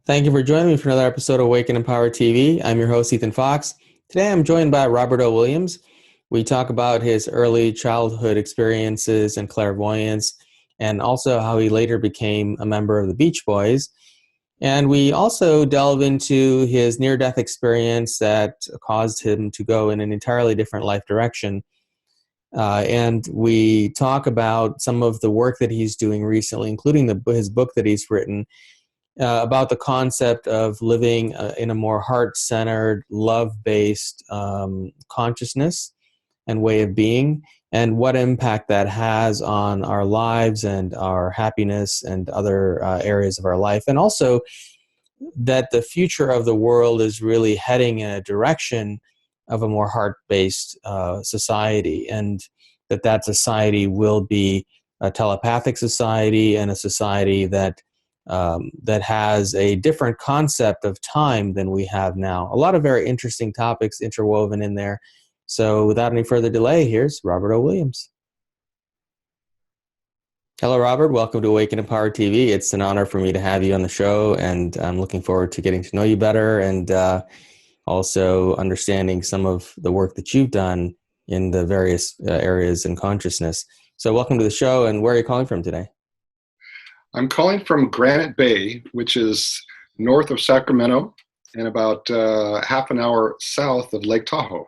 Thank you for joining me for another episode of Awaken and Power TV. I'm your host, Ethan Fox. Today I'm joined by Robert O. Williams. We talk about his early childhood experiences and clairvoyance, and also how he later became a member of the Beach Boys. And we also delve into his near-death experience that caused him to go in an entirely different life direction. And we talk about some of the work that he's doing recently, including his book that he's written, about the concept of living in a more heart-centered, love-based consciousness and way of being, and what impact that has on our lives and our happiness and other areas of our life. And also that the future of the world is really heading in a direction of a more heart-based society, and that society will be a telepathic society and a society that has a different concept of time than we have now. A lot of very interesting topics interwoven in there. So without any further delay, here's Robert O. Williams. Hello, Robert. Welcome to Awaken and Power TV. It's an honor for me to have you on the show, and I'm looking forward to getting to know you better and also understanding some of the work that you've done in the various areas in consciousness. So welcome to the show, and where are you calling from today? I'm calling from Granite Bay, which is north of Sacramento and about half an hour south of Lake Tahoe.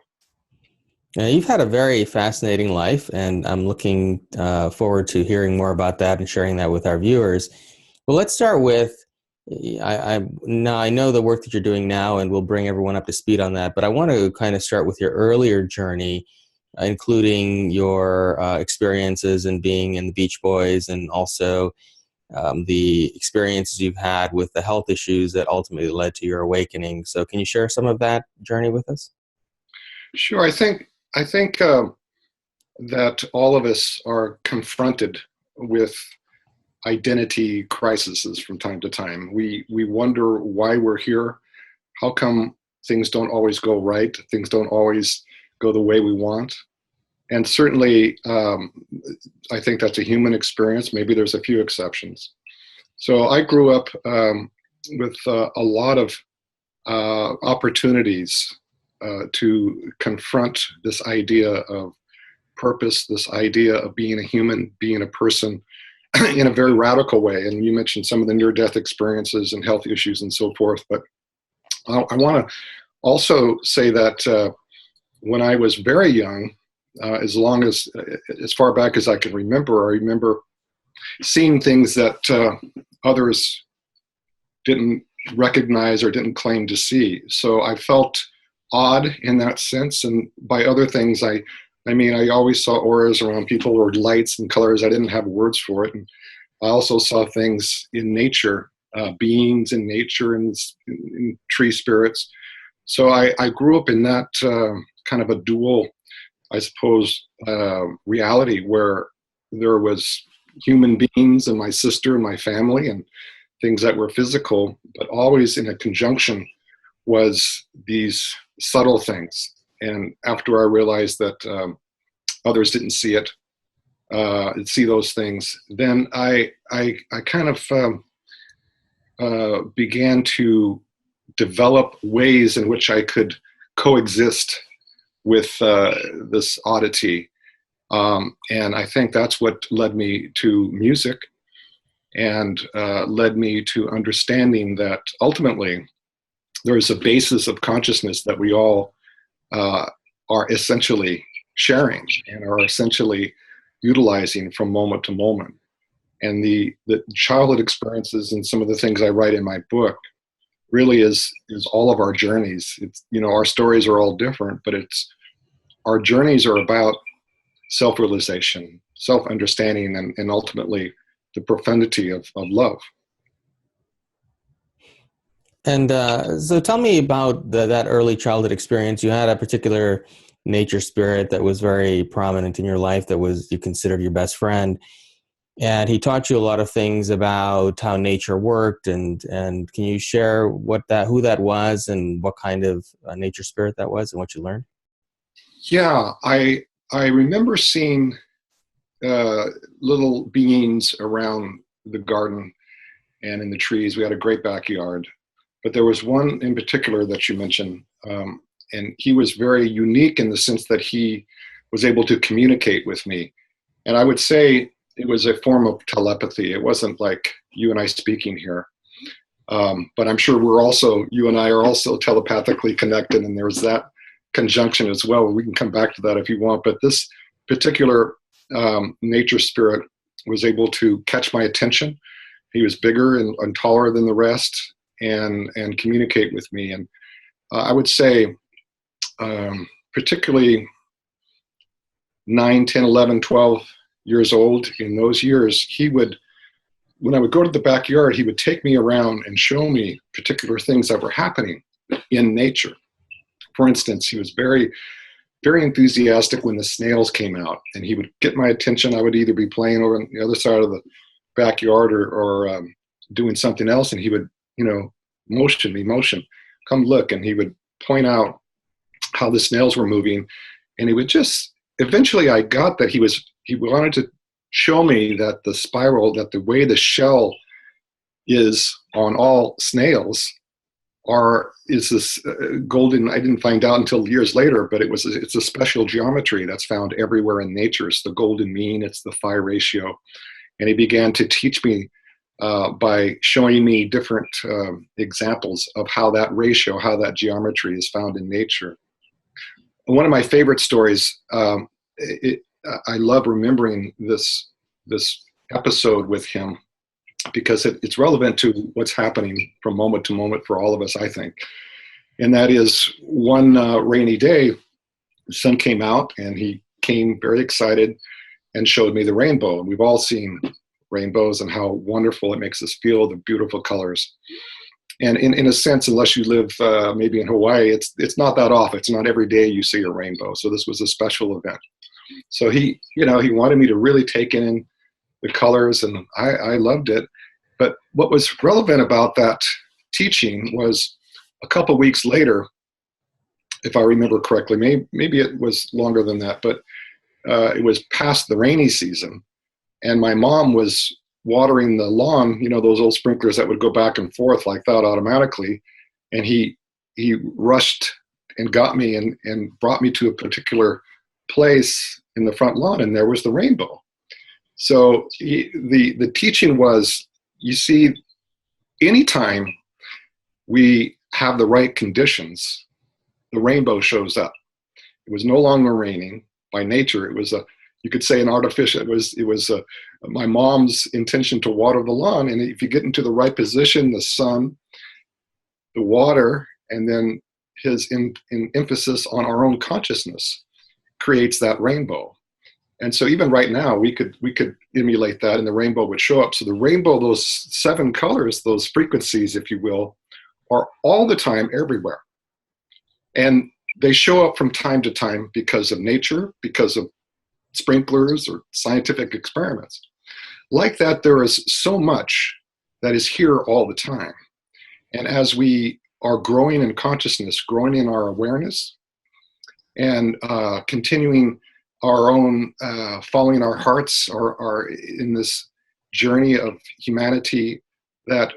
Now, you've had a very fascinating life, and I'm looking forward to hearing more about that and sharing that with our viewers. Well, let's start with, I know the work that you're doing now, and we'll bring everyone up to speed on that, but I want to kind of start with your earlier journey, including your experiences in being in the Beach Boys, and also the experiences you've had with the health issues that ultimately led to your awakening. So can you share some of that journey with us? Sure. I think that all of us are confronted with identity crises from time to time. We wonder why we're here. How come things don't always go right? Things don't always go the way we want. And certainly, I think that's a human experience. Maybe there's a few exceptions. So I grew up with a lot of opportunities to confront this idea of purpose, this idea of being a human, being a person in a very radical way. And you mentioned some of the near-death experiences and health issues and so forth. But I want to also say that when I was very young, as far back as I can remember, I remember seeing things that others didn't recognize or didn't claim to see. So I felt odd in that sense. And by other things, I always saw auras around people, or lights and colors. I didn't have words for it. And I also saw things in nature, beings in nature and in tree spirits. So I grew up in that kind of a dual, I suppose, reality where there was human beings and my sister and my family and things that were physical, but always in a conjunction was these subtle things. And after I realized that others didn't see it, see those things, then I kind of began to develop ways in which I could coexist with this oddity. And I think that's what led me to music and led me to understanding that ultimately there is a basis of consciousness that we all are essentially sharing and are essentially utilizing from moment to moment. And the childhood experiences and some of the things I write in my book really is all of our journeys. It's, our stories are all different, but our journeys are about self-realization, self-understanding, and ultimately the profundity of love. And so tell me about that early childhood experience. You had a particular nature spirit that was very prominent in your life, that you considered your best friend. And he taught you a lot of things about how nature worked. And can you share who that was and what kind of nature spirit that was and what you learned? Yeah, I remember seeing little beings around the garden and in the trees. We had a great backyard. but there was one in particular that you mentioned, and he was very unique in the sense that he was able to communicate with me. And I would say it was a form of telepathy. It wasn't like you and I speaking here. But I'm sure you and I are also telepathically connected, and there's that conjunction as well. We can come back to that if you want. But this particular nature spirit was able to catch my attention. He was bigger and taller than the rest, and communicate with me. And I would say, particularly 9, 10, 11, 12 years old, in those years, when I would go to the backyard, he would take me around and show me particular things that were happening in nature. For instance, he was very, very enthusiastic when the snails came out, and he would get my attention. I would either be playing over on the other side of the backyard or doing something else, and he would, motion, come look, and he would point out how the snails were moving, and he would just, eventually I got that he wanted to show me that the spiral, that the way the shell is on all snails is this golden, I didn't find out until years later, but it's a special geometry that's found everywhere in nature. It's the golden mean, it's the phi ratio. And he began to teach me by showing me different examples of how that ratio, how that geometry is found in nature. One of my favorite stories, I love remembering this episode with him because it's relevant to what's happening from moment to moment for all of us, I think. And that is one rainy day, the sun came out, and he came very excited and showed me the rainbow. And we've all seen rainbows and how wonderful it makes us feel, the beautiful colors. And in a sense, unless you live maybe in Hawaii, it's not that often. It's not every day you see a rainbow. So this was a special event. So he wanted me to really take in the colors, and I loved it. But what was relevant about that teaching was a couple of weeks later, if I remember correctly, maybe it was longer than that, but it was past the rainy season, and my mom was watering the lawn, those old sprinklers that would go back and forth like that automatically, and he rushed and got me and brought me to a particular place in the front lawn, and there was the rainbow. So the teaching was, you see, anytime we have the right conditions, the rainbow shows up. It was no longer raining. By nature, it was you could say an artificial. It was my mom's intention to water the lawn, and if you get into the right position, the sun, the water, and then his emphasis on our own consciousness creates that rainbow. And so even right now, we could emulate that, and the rainbow would show up. So the rainbow, those 7 colors, those frequencies, if you will, are all the time everywhere. And they show up from time to time because of nature, because of sprinklers or scientific experiments. Like that, there is so much that is here all the time. And as we are growing in consciousness, growing in our awareness, and continuing our own, following our hearts, are in this journey of humanity, that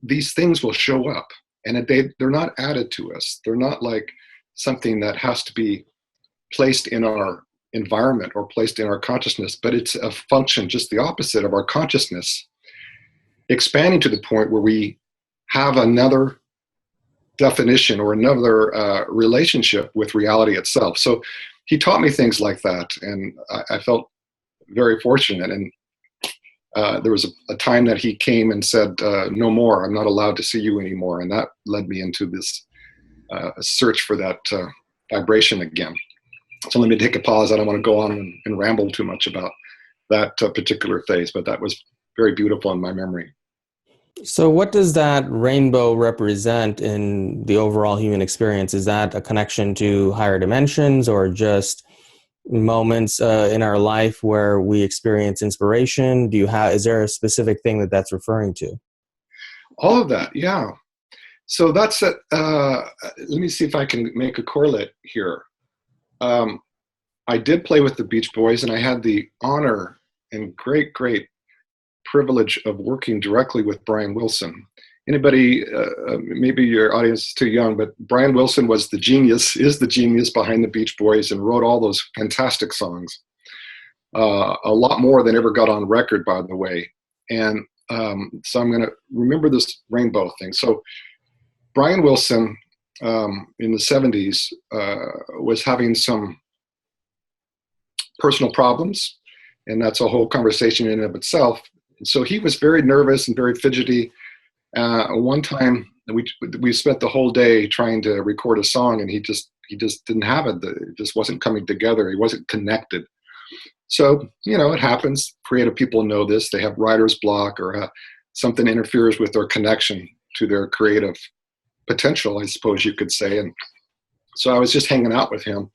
these things will show up, and they're not added to us. They're not like something that has to be placed in our environment or placed in our consciousness, but it's a function, just the opposite of our consciousness, expanding to the point where we have another definition or another relationship with reality itself. So he taught me things like that, and I felt very fortunate. And there was a time that he came and said, no more, I'm not allowed to see you anymore. And that led me into this search for that vibration again. So let me take a pause. I don't want to go on and ramble too much about that particular phase, but that was very beautiful in my memory. So what does that rainbow represent in the overall human experience? Is that a connection to higher dimensions, or just moments in our life where we experience inspiration? Is there a specific thing that's referring to? All of that, yeah. So that's it. Let me see if I can make a correlate here. I did play with the Beach Boys, and I had the honor and great privilege of working directly with Brian Wilson. anybody, maybe your audience is too young, but Brian Wilson is the genius behind the Beach Boys and wrote all those fantastic songs. A lot more than ever got on record, by the way. And so I'm going to remember this rainbow thing. So Brian Wilson in the 70s was having some personal problems, and that's a whole conversation in and of itself. So he was very nervous and very fidgety. One time we spent the whole day trying to record a song, and he just didn't have it. It just wasn't coming together. He wasn't connected. So, it happens. Creative people know this. They have writer's block, or something interferes with their connection to their creative potential, I suppose you could say. And so I was just hanging out with him,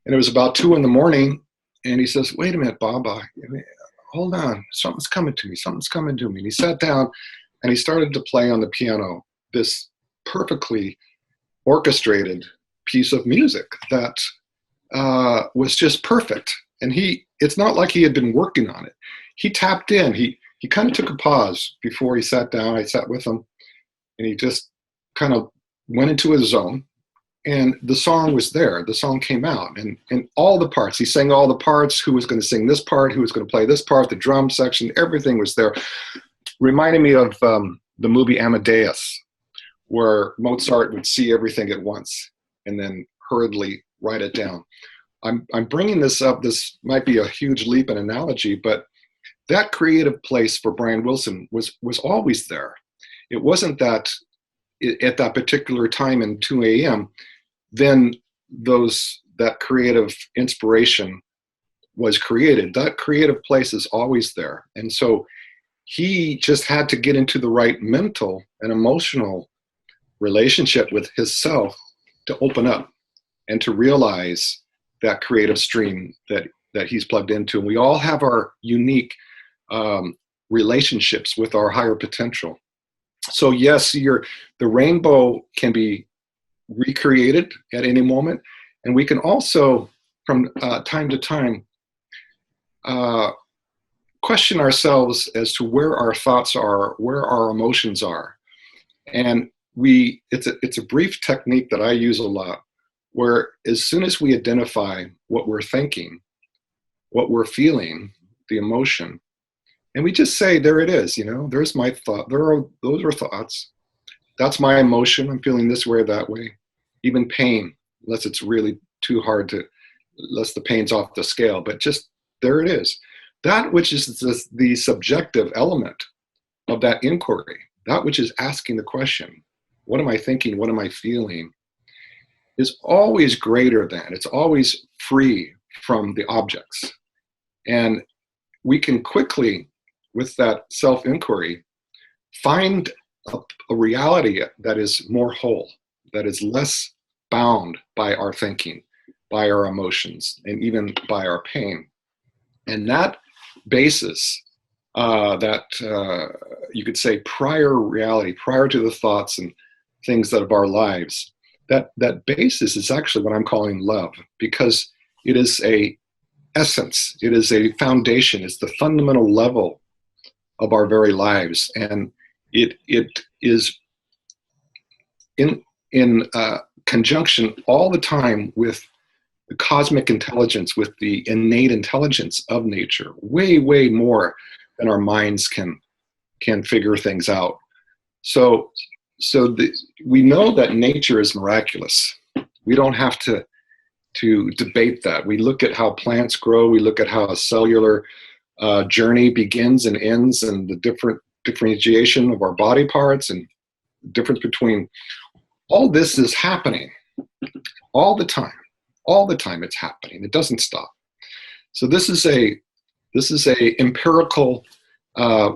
and it was about 2 a.m, and he says, "Wait a minute, Bob, hold on. Something's coming to me. Something's coming to me." And he sat down and he started to play on the piano this perfectly orchestrated piece of music that was just perfect. And it's not like he had been working on it. He tapped in. He kind of took a pause before he sat down. I sat with him, and he just kind of went into his zone. And the song was there. The song came out, and all the parts. He sang all the parts. Who was going to sing this part? Who was going to play this part? The drum section. Everything was there. Reminded me of the movie Amadeus, where Mozart would see everything at once and then hurriedly write it down. I'm bringing this up. This might be a huge leap in analogy, but that creative place for Brian Wilson was always there. It wasn't that at that particular time in 2 a.m., then that creative inspiration was created. That creative place is always there. And so he just had to get into the right mental and emotional relationship with himself to open up and to realize that creative stream that he's plugged into. And we all have our unique relationships with our higher potential. So yes, the rainbow can be recreated at any moment, and we can also, from time to time, question ourselves as to where our thoughts are, where our emotions are, and it's a brief technique that I use a lot, where as soon as we identify what we're thinking, what we're feeling, the emotion, and we just say, there it is, there's my thought. Those are thoughts. That's my emotion. I'm feeling this way or that way. Even pain, unless it's really too hard unless the pain's off the scale, but just there it is. That which is the subjective element of that inquiry, that which is asking the question, what am I thinking? What am I feeling? Is always greater than, it's always free from the objects. And we can quickly, with that self-inquiry, find a reality that is more whole, that is less bound by our thinking, by our emotions, and even by our pain. And that basis, you could say prior reality, prior to the thoughts and things of our lives, that basis is actually what I'm calling love, because it is a essence, it is a foundation, it's the fundamental level of our very lives, and it is in conjunction all the time with the cosmic intelligence, with the innate intelligence of nature, way more than our minds can figure things out. So we know that nature is miraculous. We don't have to debate that. We look at how plants grow. We look at how a cellular journey begins and ends, and the differentiation of our body parts, and the difference between all this is happening all the time. All the time it's happening. It doesn't stop. So this is a empirical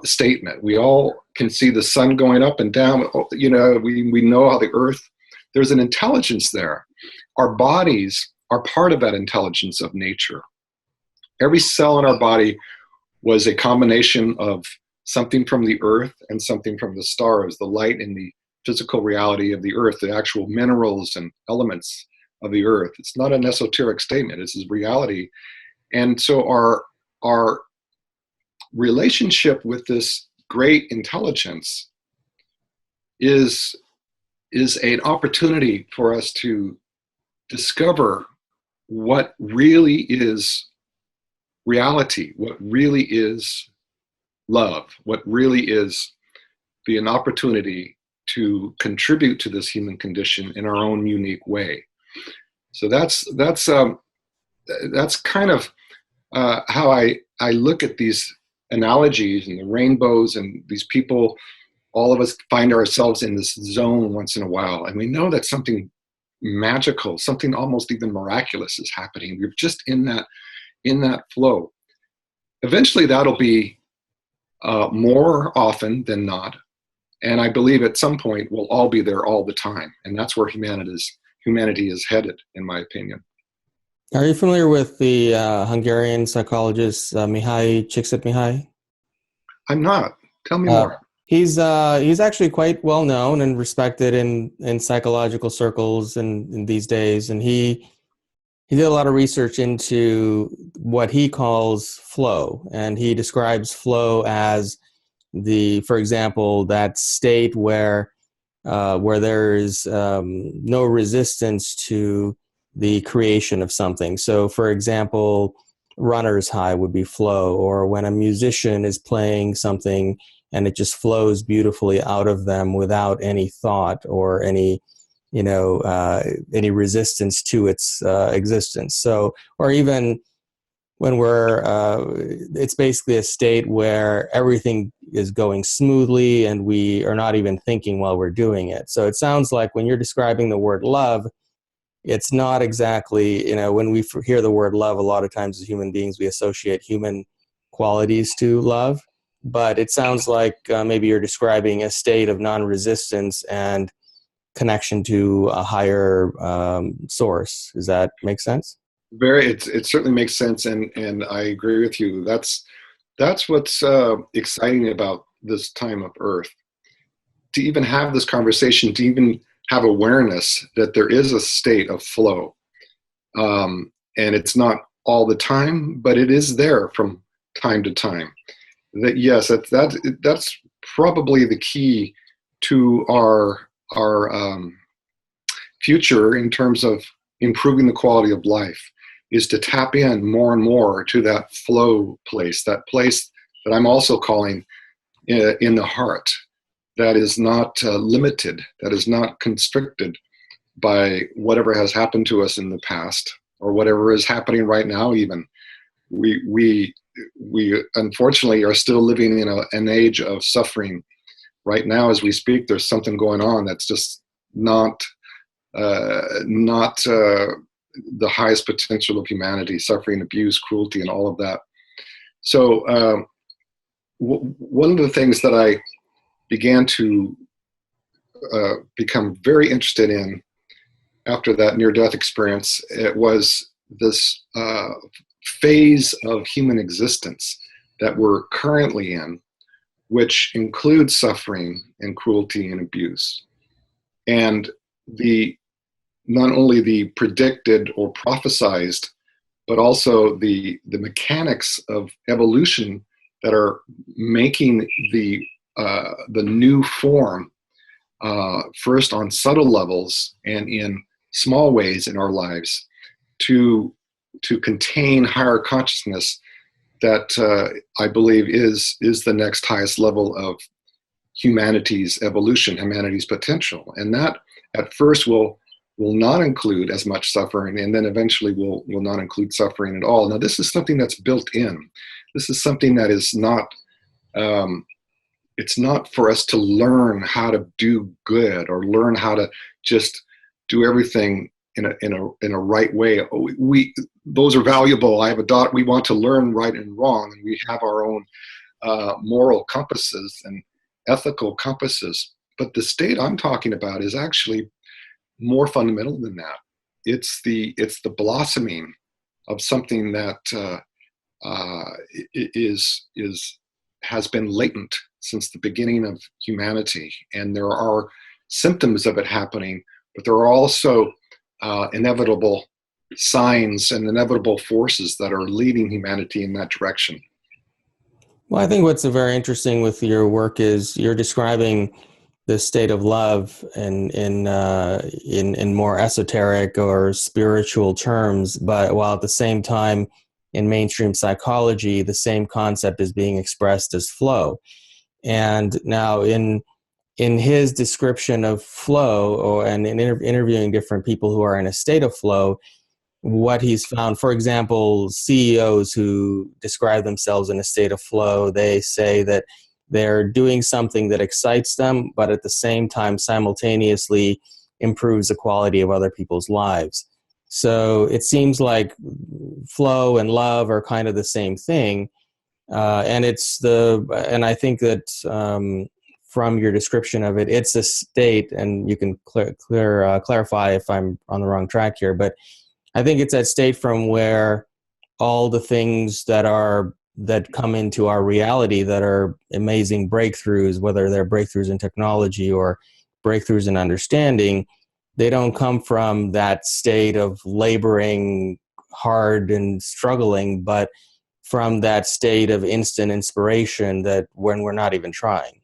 statement. We all can see the sun going up and down. We know how the earth, there's an intelligence there. Our bodies are part of that intelligence of nature. Every cell in our body was a combination of something from the earth and something from the stars, the light and the physical reality of the earth, the actual minerals and elements of the earth. It's not an esoteric statement. It's reality. And so our relationship with this great intelligence is an opportunity for us to discover what really is reality, what really is love, what really is an opportunity to contribute to this human condition in our own unique way. So that's kind of how I look at these analogies and the rainbows and these people. All of us find ourselves in this zone once in a while, and we know that something magical, something almost even miraculous is happening. We're just in that flow. Eventually, that'll be more often than not, and I believe at some point we'll all be there all the time, and that's where humanity is headed, in my opinion. Are you familiar with the Hungarian psychologist Mihaly Csikszentmihalyi? I'm not. Tell me more. He's actually quite well known and respected in psychological circles in these days, and he did a lot of research into what he calls flow, and he describes flow as for example, that state where there is no resistance to the creation of something. So, for example, runner's high would be flow, or when a musician is playing something and it just flows beautifully out of them without any thought or any resistance to its existence. So, or even when it's basically a state where everything is going smoothly and we are not even thinking while we're doing it. So it sounds like when you're describing the word love, it's not exactly, when we hear the word love, a lot of times as human beings, we associate human qualities to love. But it sounds like maybe you're describing a state of non-resistance and connection to a higher source. Does that make sense? It certainly makes sense, and I agree with you. That's what's exciting about this time of Earth. To even have this conversation, to even have awareness that there is a state of flow, and it's not all the time, but it is there from time to time. That yes, that's probably the key to our future in terms of improving the quality of life, is to tap in more and more to that flow place, that place that I'm also calling in the heart, that is not limited, that is not constricted by whatever has happened to us in the past or whatever is happening right now. Even we unfortunately are still living in an age of suffering. Right now, as we speak, there's something going on that's just not the highest potential of humanity: suffering, abuse, cruelty, and all of that. So one of the things that I began to become very interested in after that near-death experience, it was this phase of human existence that we're currently in, which includes suffering and cruelty and abuse. And not only the predicted or prophesized, but also the mechanics of evolution that are making the new form, first on subtle levels and in small ways in our lives, to contain higher consciousness that I believe is the next highest level of humanity's evolution, humanity's potential. And that at first will not include as much suffering, and then eventually will not include suffering at all. Now, this is something that's built in. This is something that is not, it's not for us to learn how to do good or learn how to just do everything in a right way. Those are valuable. I have a daughter. We want to learn right and wrong, and we have our own moral compasses and ethical compasses. But the state I'm talking about is actually more fundamental than that. It's the blossoming of something that has been latent since the beginning of humanity, and there are symptoms of it happening, but there are also inevitable signs and inevitable forces that are leading humanity in that direction. Well, I think what's very interesting with your work is you're describing this state of love in more esoteric or spiritual terms, but while at the same time in mainstream psychology, the same concept is being expressed as flow. And now in his description of flow, and in interviewing different people who are in a state of flow, what he's found, for example, CEOs who describe themselves in a state of flow, they say that they're doing something that excites them, but at the same time simultaneously improves the quality of other people's lives. So it seems like flow and love are kind of the same thing. And I think that from your description of it, it's a state, and you can clarify if I'm on the wrong track here, but I think it's that state from where all the things that come into our reality that are amazing breakthroughs, whether they're breakthroughs in technology or breakthroughs in understanding, they don't come from that state of laboring hard and struggling, but from that state of instant inspiration that when we're not even trying.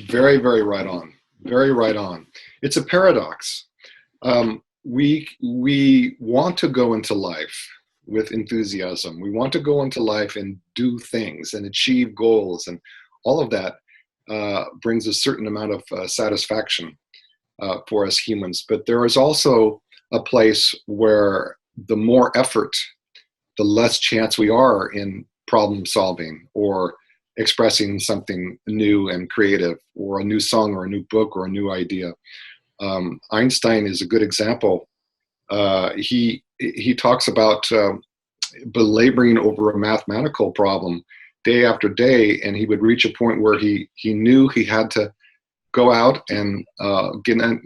Very, very right on. Very right on. It's a paradox. We want to go into life with enthusiasm. We want to go into life and do things and achieve goals, and all of that brings a certain amount of satisfaction for us humans. But there is also a place where the more effort, the less chance we are in problem solving or expressing something new and creative, or a new song or a new book or a new idea. Einstein is a good example. He talks about belaboring over a mathematical problem day after day, and he would reach a point where he knew he had to go out and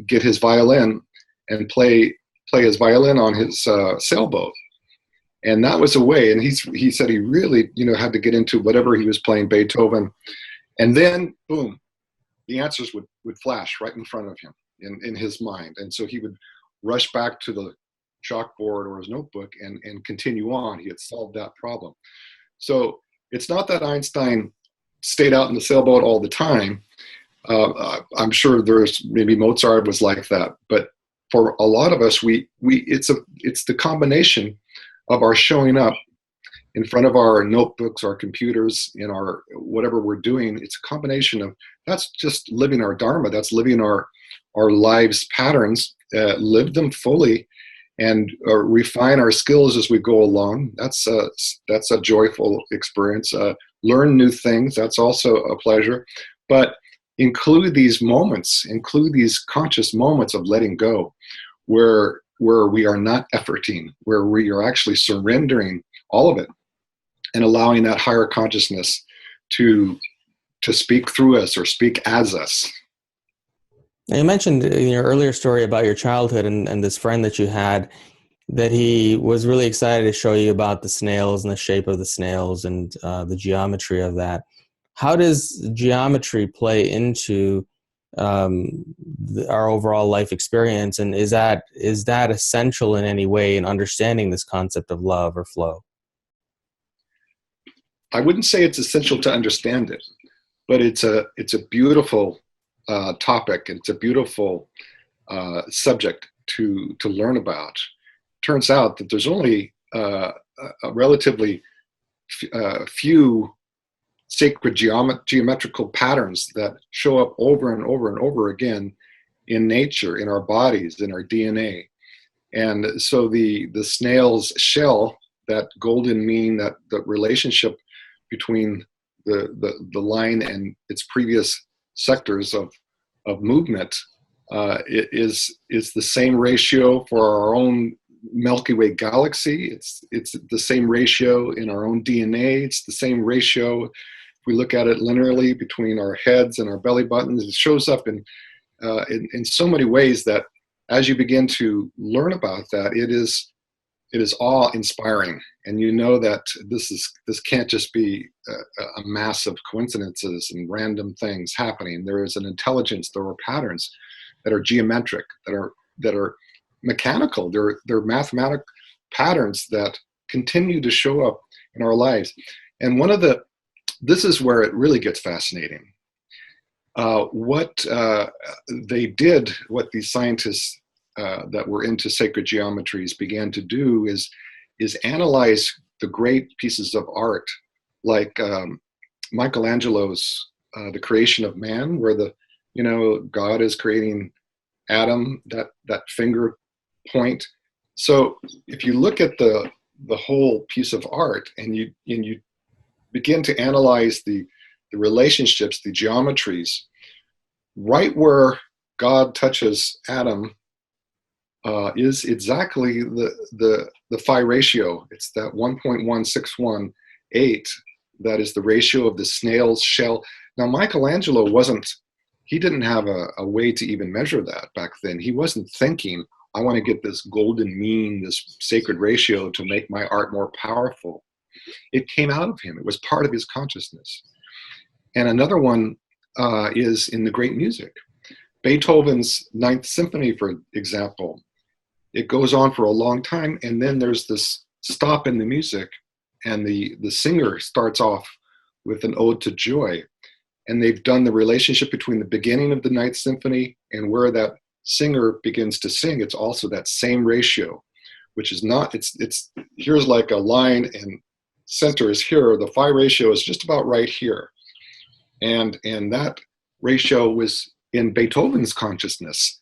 get his violin and play his violin on his sailboat. And that was a way. And he said he really, had to get into whatever he was playing, Beethoven, and then boom, the answers would flash right in front of him in his mind. And so he would rush back to the chalkboard or his notebook and continue on. He had solved that problem. So it's not that Einstein stayed out in the sailboat all the time. I'm sure maybe Mozart was like that, but for a lot of us, it's the combination of our showing up in front of our notebooks, our computers, in our whatever we're doing. It's a combination of, that's just living our dharma. That's living our lives patterns, live them fully, and refine our skills as we go along. That's a joyful experience. Learn new things. That's also a pleasure. But include these conscious moments of letting go, where we are not efforting, where we are actually surrendering all of it and allowing that higher consciousness to speak through us or speak as us. Now, you mentioned in your earlier story about your childhood and this friend that you had, that he was really excited to show you about the snails and the shape of the snails and the geometry of that. How does geometry play into our overall life experience, and is that essential in any way in understanding this concept of love or flow? I wouldn't say it's essential to understand it, but it's a beautiful topic. It's a beautiful subject to learn about. Turns out that there's only a relatively few sacred geometrical patterns that show up over and over and over again in nature, in our bodies, in our DNA. And so the snail's shell, that golden mean, that the relationship between the line and its previous sectors of movement, is the same ratio for our own Milky Way galaxy. It's the same ratio in our own DNA. It's the same ratio, if we look at it linearly, between our heads and our belly buttons. It shows up in so many ways that as you begin to learn about that, it is awe-inspiring. And you know that this can't just be a mass of coincidences and random things happening. There is an intelligence. There are patterns that are geometric, that are mechanical. They're mathematical patterns that continue to show up in our lives. And this is where it really gets fascinating. What they did, what these scientists that were into sacred geometries began to do is analyze the great pieces of art, like Michelangelo's The Creation of Man, where God is creating Adam, that finger point. So if you look at the whole piece of art and you begin to analyze the relationships, the geometries, right where God touches Adam is exactly the phi ratio. It's that 1.1618 that is the ratio of the snail's shell. Now, Michelangelo he didn't have a way to even measure that back then. He wasn't thinking, I want to get this golden mean, this sacred ratio to make my art more powerful. It came out of him. It was part of his consciousness. And another one is in the great music. Beethoven's Ninth Symphony, for example, it goes on for a long time, and then there's this stop in the music, and the singer starts off with an ode to joy. And they've done the relationship between the beginning of the Ninth Symphony and where that singer begins to sing. It's also that same ratio, which is not, it's here's like a line and center is here. The phi ratio is just about right here. And that ratio was in Beethoven's consciousness.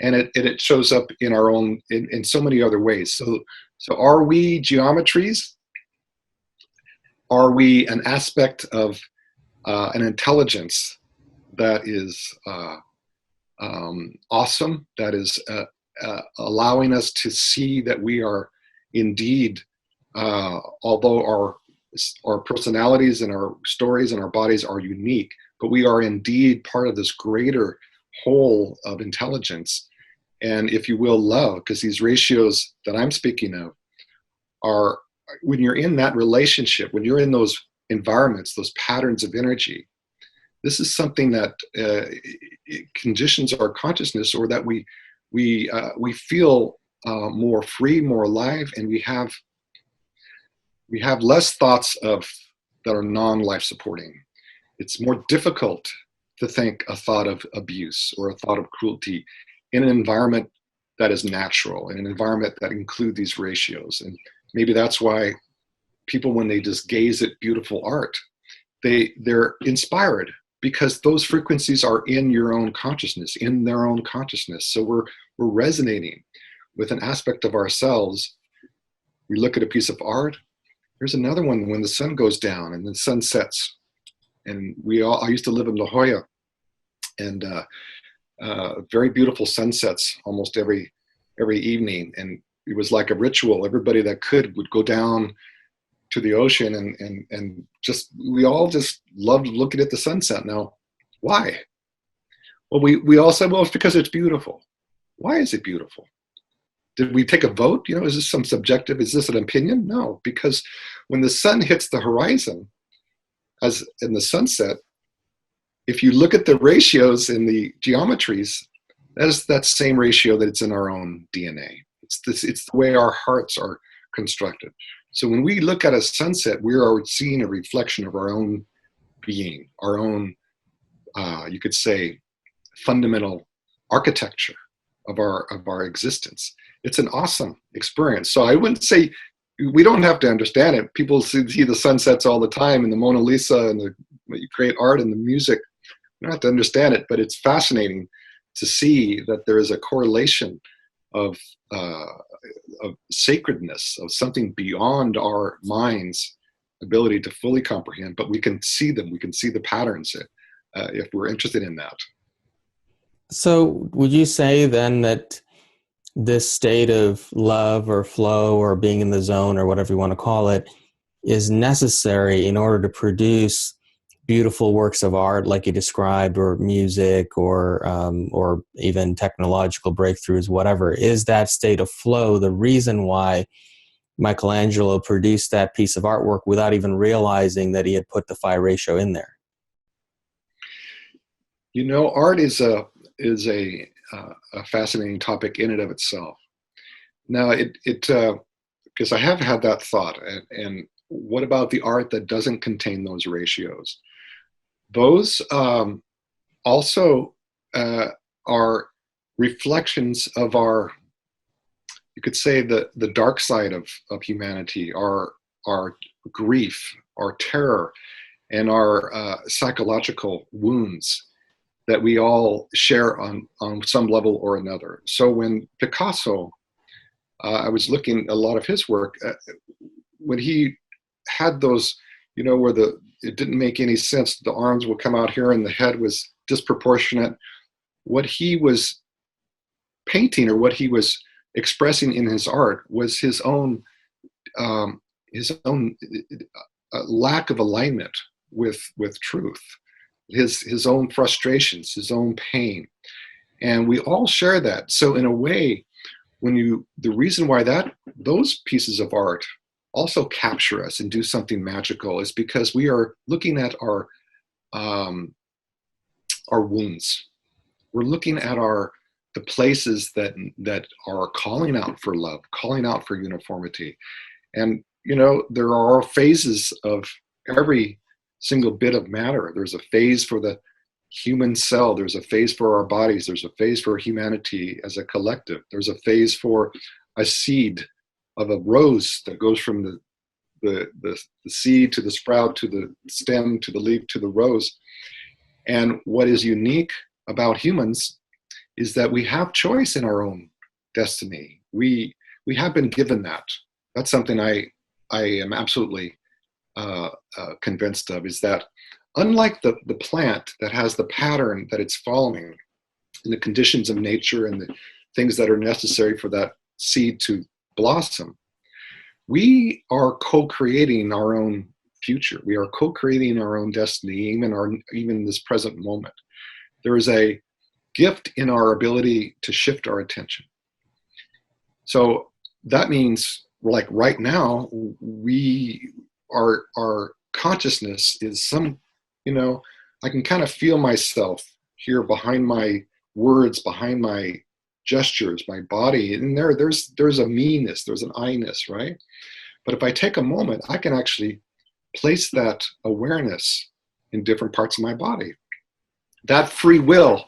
And it shows up in our own, in so many other ways. So are we geometries? Are we an aspect of an intelligence that is awesome, that is allowing us to see that we are indeed, although our personalities and our stories and our bodies are unique, but we are indeed part of this greater whole of intelligence, and if you will, love, because these ratios that I'm speaking of are, when you're in that relationship, when you're in those environments, those patterns of energy, this is something that conditions our consciousness, or that we feel more free, more alive, and we have less thoughts that are non-life supporting. It's more difficult to think a thought of abuse or a thought of cruelty in an environment that is natural, in an environment that includes these ratios. And maybe that's why people, when they just gaze at beautiful art, they're inspired, because those frequencies are in your own consciousness, in their own consciousness. So we're resonating with an aspect of ourselves. We look at a piece of art. There's another one when the sun goes down and the sun sets. And I used to live in La Jolla, and very beautiful sunsets almost every evening. And it was like a ritual. Everybody that would go down to the ocean and we all just loved looking at the sunset. Now, why? Well, we all said, well, it's because it's beautiful. Why is it beautiful? Did we take a vote? Is this some subjective? Is this an opinion? No, because when the sun hits the horizon, as in the sunset, if you look at the ratios in the geometries, that is that same ratio that it's in our own DNA. It's the way our hearts are constructed. So when we look at a sunset, we are seeing a reflection of our own being, our own, you could say, fundamental architecture of our existence. It's an awesome experience. So I wouldn't say, we don't have to understand it. People see the sunsets all the time, and the Mona Lisa, and you create art and the music. You don't have to understand it, but it's fascinating to see that there is a correlation of sacredness, of something beyond our mind's ability to fully comprehend, but we can see them. We can see the patterns if we're interested in that. So would you say then that this state of love or flow or being in the zone, or whatever you want to call it, is necessary in order to produce beautiful works of art like you described, or music, or even technological breakthroughs, whatever? Is that state of flow the reason why Michelangelo produced that piece of artwork without even realizing that he had put the phi ratio in there? Art is a fascinating topic in and of itself. Now, because I have had that thought, and what about the art that doesn't contain those ratios? Those also are reflections of our, you could say, the dark side of humanity, our grief, our terror, and our psychological wounds that we all share on some level or another. So when Picasso, I was looking at a lot of his work, when he had those, where it didn't make any sense, the arms would come out here and the head was disproportionate. What he was painting, or what he was expressing in his art, was his own lack of alignment with truth, his own frustrations, his own pain. And we all share that. So in a way, the reason why those pieces of art also capture us and do something magical is because we are looking at our wounds. We're looking at the places that are calling out for love, calling out for uniformity. And there are phases of every single bit of matter. There's a phase for the human cell. There's a phase for our bodies. There's a phase for humanity as a collective. There's a phase for a seed of a rose that goes from the seed to the sprout to the stem to the leaf to the rose. And what is unique about humans is that we have choice in our own destiny. We have been given that. That's something I am absolutely convinced of, is that unlike the plant that has the pattern that it's following and the conditions of nature and the things that are necessary for that seed to blossom, we are co-creating our own future. We are co-creating our own destiny, even in this present moment. There is a gift in our ability to shift our attention. So that means, like right now, our consciousness is I can kind of feel myself here behind my words, behind my gestures, my body, and there's a me-ness, there's an I-ness, right? But if I take a moment, I can actually place that awareness in different parts of my body. That free will,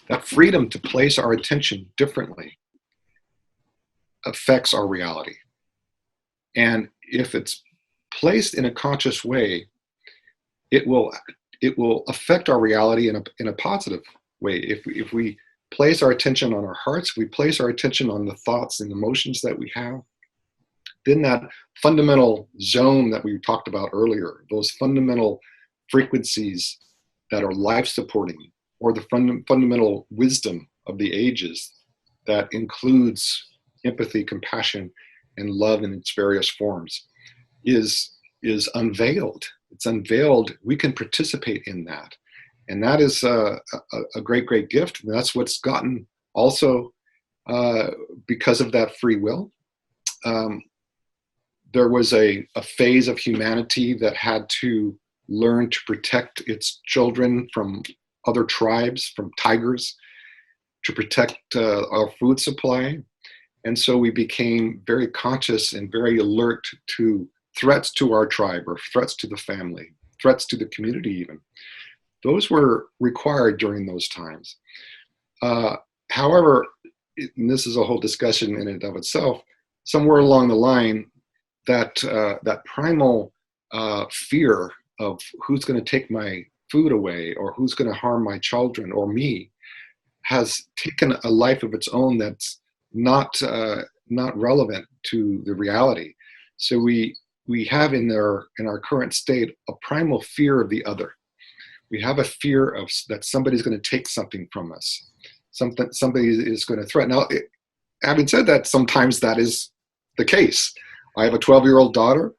that freedom to place our attention differently, affects our reality. And if it's placed in a conscious way, it will affect our reality in a positive way. If we place our attention on our hearts, if we place our attention on the thoughts and emotions that we have, then that fundamental zone that we talked about earlier, those fundamental frequencies that are life supporting, or the fundamental wisdom of the ages that includes empathy, compassion, and love in its various forms, is unveiled. It's unveiled. We can participate in that. And that is a great, great gift. And that's what's gotten also, because of that free will. There was a phase of humanity that had to learn to protect its children from other tribes, from tigers, to protect our food supply. And so we became very conscious and very alert to threats to our tribe, or threats to the family, threats to the community even. Those were required during those times. However, and this is a whole discussion in and of itself, somewhere along the line, that primal fear of who's going to take my food away, or who's going to harm my children or me, has taken a life of its own that's not relevant to the reality. So we have in our current state a primal fear of the other. We have a fear of that somebody's going to take something from us. Somebody is going to threaten. Now, having said that, sometimes that is the case. I have a 12-year-old daughter,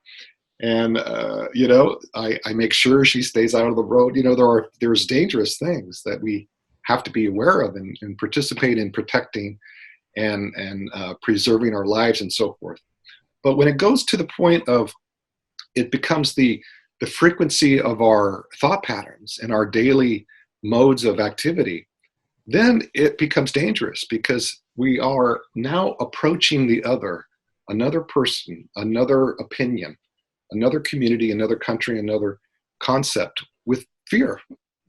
and I make sure she stays out of the road. There's dangerous things that we have to be aware of and participate in protecting and preserving our lives and so forth. But when it goes to the point of, it becomes the frequency of our thought patterns and our daily modes of activity, then it becomes dangerous, because we are now approaching the other, another person, another opinion, another community, another country, another concept, with fear.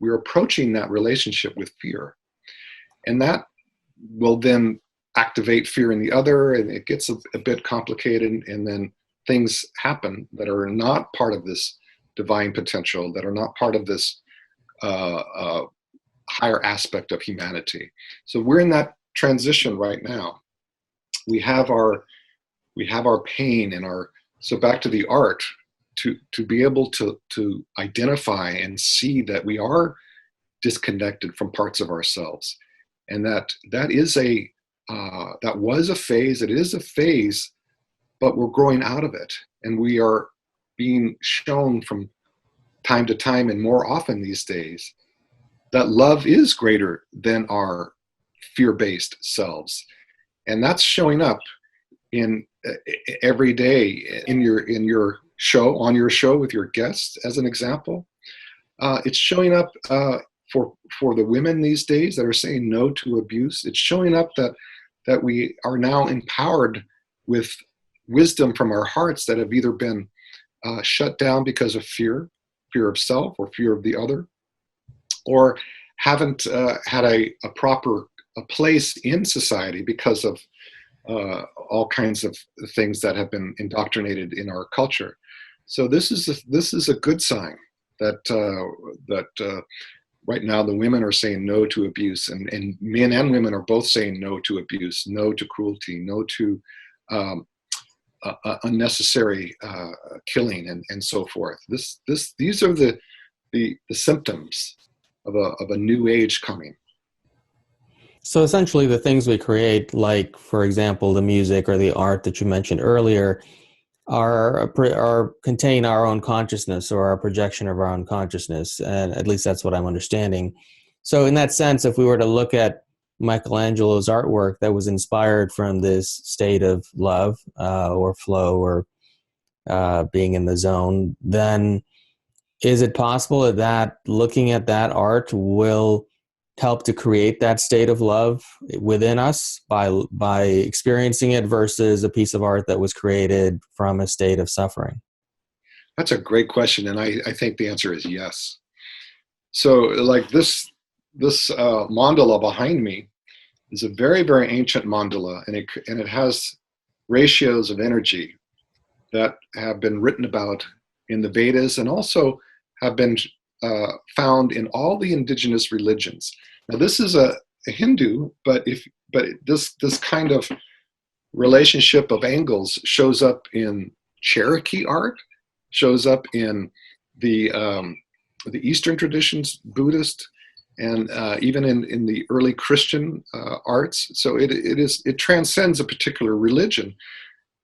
we're approaching that relationship with fear. And that will then activate fear in the other, and it gets a bit complicated, and then things happen that are not part of this divine potential, that are not part of this higher aspect of humanity. So we're in that transition right now. We have our pain and so back to the art, to be able to identify and see that we are disconnected from parts of ourselves, and that was a phase, it is a phase, but we're growing out of it, and we are being shown from time to time, and more often these days, that love is greater than our fear-based selves. And that's showing up in every day in your show, on your show with your guests, as an example. It's showing up for the women these days that are saying no to abuse. It's showing up that we are now empowered with wisdom from our hearts that have either been shut down because of fear of self or fear of the other, or haven't had a proper place in society because of all kinds of things that have been indoctrinated in our culture. So this is a good sign that right now the women are saying no to abuse, and men and women are both saying no to abuse, no to cruelty, no to unnecessary killing, and so forth. These are the symptoms of a new age coming. So essentially the things we create, like, for example, the music or the art that you mentioned earlier, are contain our own consciousness, or our projection of our own consciousness. And at least that's what I'm understanding. So in that sense, if we were to look at Michelangelo's artwork that was inspired from this state of love or flow, or being in the zone, then is it possible that looking at that art will help to create that state of love within us by experiencing it, versus a piece of art that was created from a state of suffering? That's a great question, and I think the answer is yes. So, like this mandala behind me is a very, very ancient mandala, and it has ratios of energy that have been written about in the Vedas, and also have been found in all the indigenous religions. Now, this is a Hindu, but this kind of relationship of angles shows up in Cherokee art, shows up in the Eastern traditions, Buddhist, and even in the early Christian arts. So it transcends a particular religion,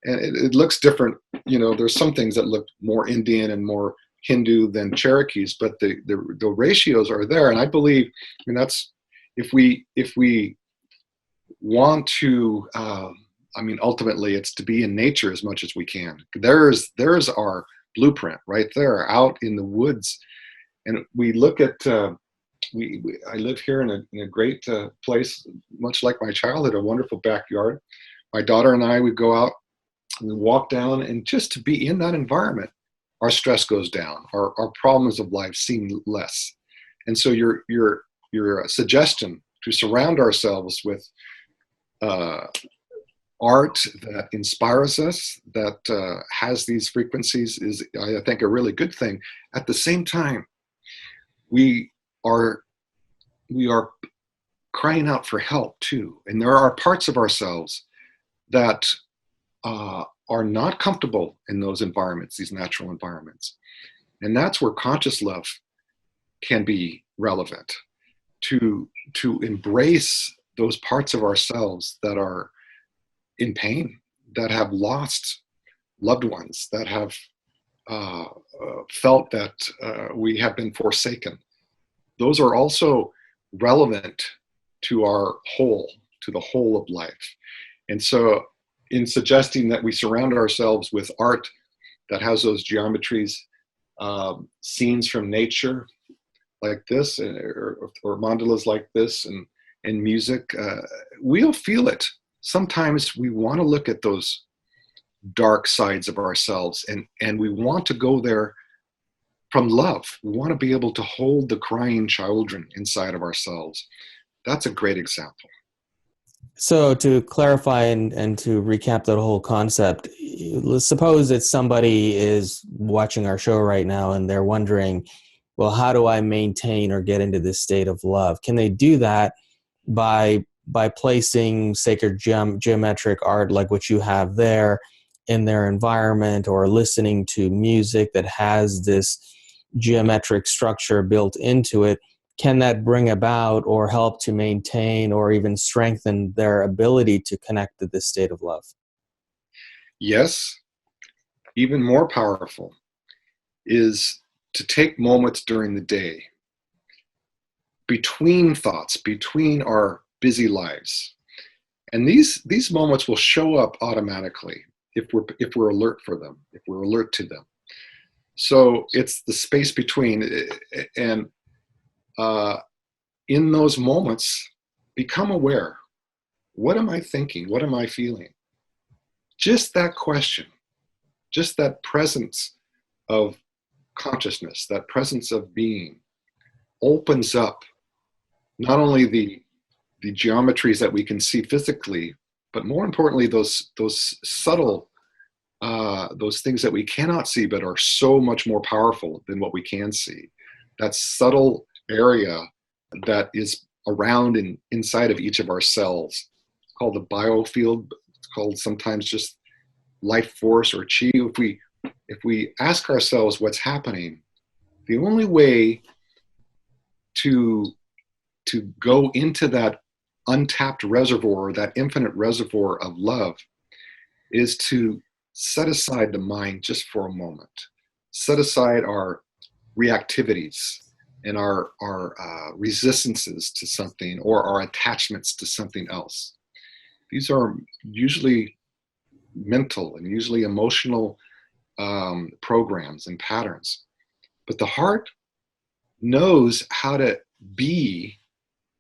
and it looks different. There's some things that look more Indian and more Hindu than Cherokees, but the ratios are there. And I believe, that's if we want to, ultimately it's to be in nature as much as we can. There's our blueprint right there out in the woods. And we look at, I live here in a great place, much like my childhood, a wonderful backyard. My daughter and I would go out and we walk down, and just to be in that environment, our stress goes down. Our problems of life seem less. And so your suggestion to surround ourselves with art that inspires us, that has these frequencies, is, I think, a really good thing. At the same time, we are crying out for help too. And there are parts of ourselves that are not comfortable in those environments, these natural environments. And that's where conscious love can be relevant, to embrace those parts of ourselves that are in pain, that have lost loved ones, that have felt that we have been forsaken. Those are also relevant to our whole, to the whole of life. And so in suggesting that we surround ourselves with art that has those geometries, scenes from nature like this, or mandalas like this, and music, we'll feel it. Sometimes we want to look at those dark sides of ourselves, and we want to go there from love. We want to be able to hold the crying children inside of ourselves. That's a great example. So to clarify and to recap that whole concept, let's suppose that somebody is watching our show right now and they're wondering, well, how do I maintain or get into this state of love? Can they do that by placing sacred geometric art like what you have there in their environment, or listening to music that has this geometric structure built into it? Can that bring about or help to maintain or even strengthen their ability to connect to this state of love? Yes, even more powerful is to take moments during the day, between thoughts, between our busy lives. And these moments will show up automatically if we're alert for them, if we're alert to them. So it's the space between, and in those moments, become aware. What am I thinking? What am I feeling? Just that question, just that presence of consciousness, that presence of being, opens up not only the geometries that we can see physically, but more importantly, those subtle, those things that we cannot see but are so much more powerful than what we can see. That subtle area that is around and inside of each of our cells, it's called the biofield. It's called sometimes just life force or chi. If we ask ourselves what's happening, the only way to go into that untapped reservoir, that infinite reservoir of love, is to set aside the mind just for a moment. Set aside our reactivities and our resistances to something, or our attachments to something else. These are usually mental and usually emotional programs and patterns. But the heart knows how to be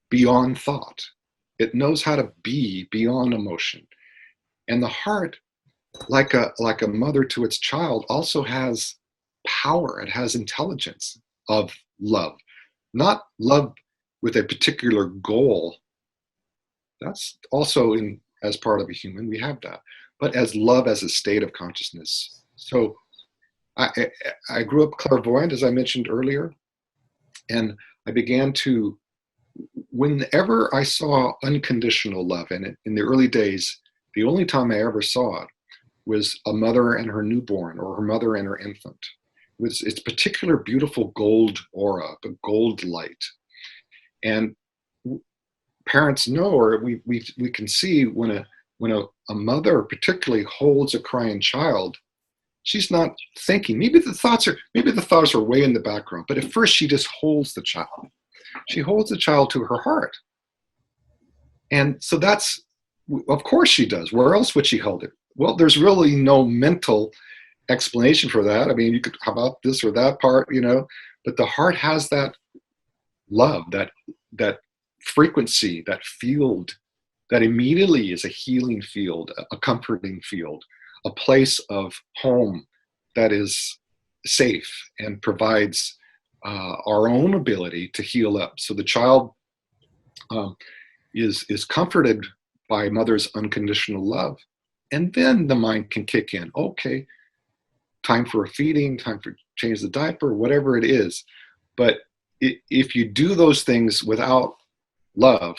beyond thought. It knows how to be beyond emotion. And the heart, like a mother to its child, also has power. It has intelligence of love. Not love with a particular goal. That's also as part of a human, we have that. But as love as a state of consciousness. So I grew up clairvoyant, as I mentioned earlier, and I began to, whenever I saw unconditional love, and in the early days, the only time I ever saw it was a mother and her newborn, or her mother and her infant. It was its particular beautiful gold aura, the gold light. And parents know, or we can see when a mother particularly holds a crying child, she's not thinking. Maybe the thoughts are way in the background, but at first she just holds the child. She holds the child to her heart. And so that's, of course she does. Where else would she hold it? Well, there's really no mental explanation for that. I mean, you could, how about this or that part, but the heart has that love, that frequency, that field that immediately is a healing field, a comforting field, a place of home that is safe and provides our own ability to heal up. So the child is comforted by mother's unconditional love. And then the mind can kick in. Okay, time for a feeding, time for change the diaper, whatever it is. But if you do those things without love,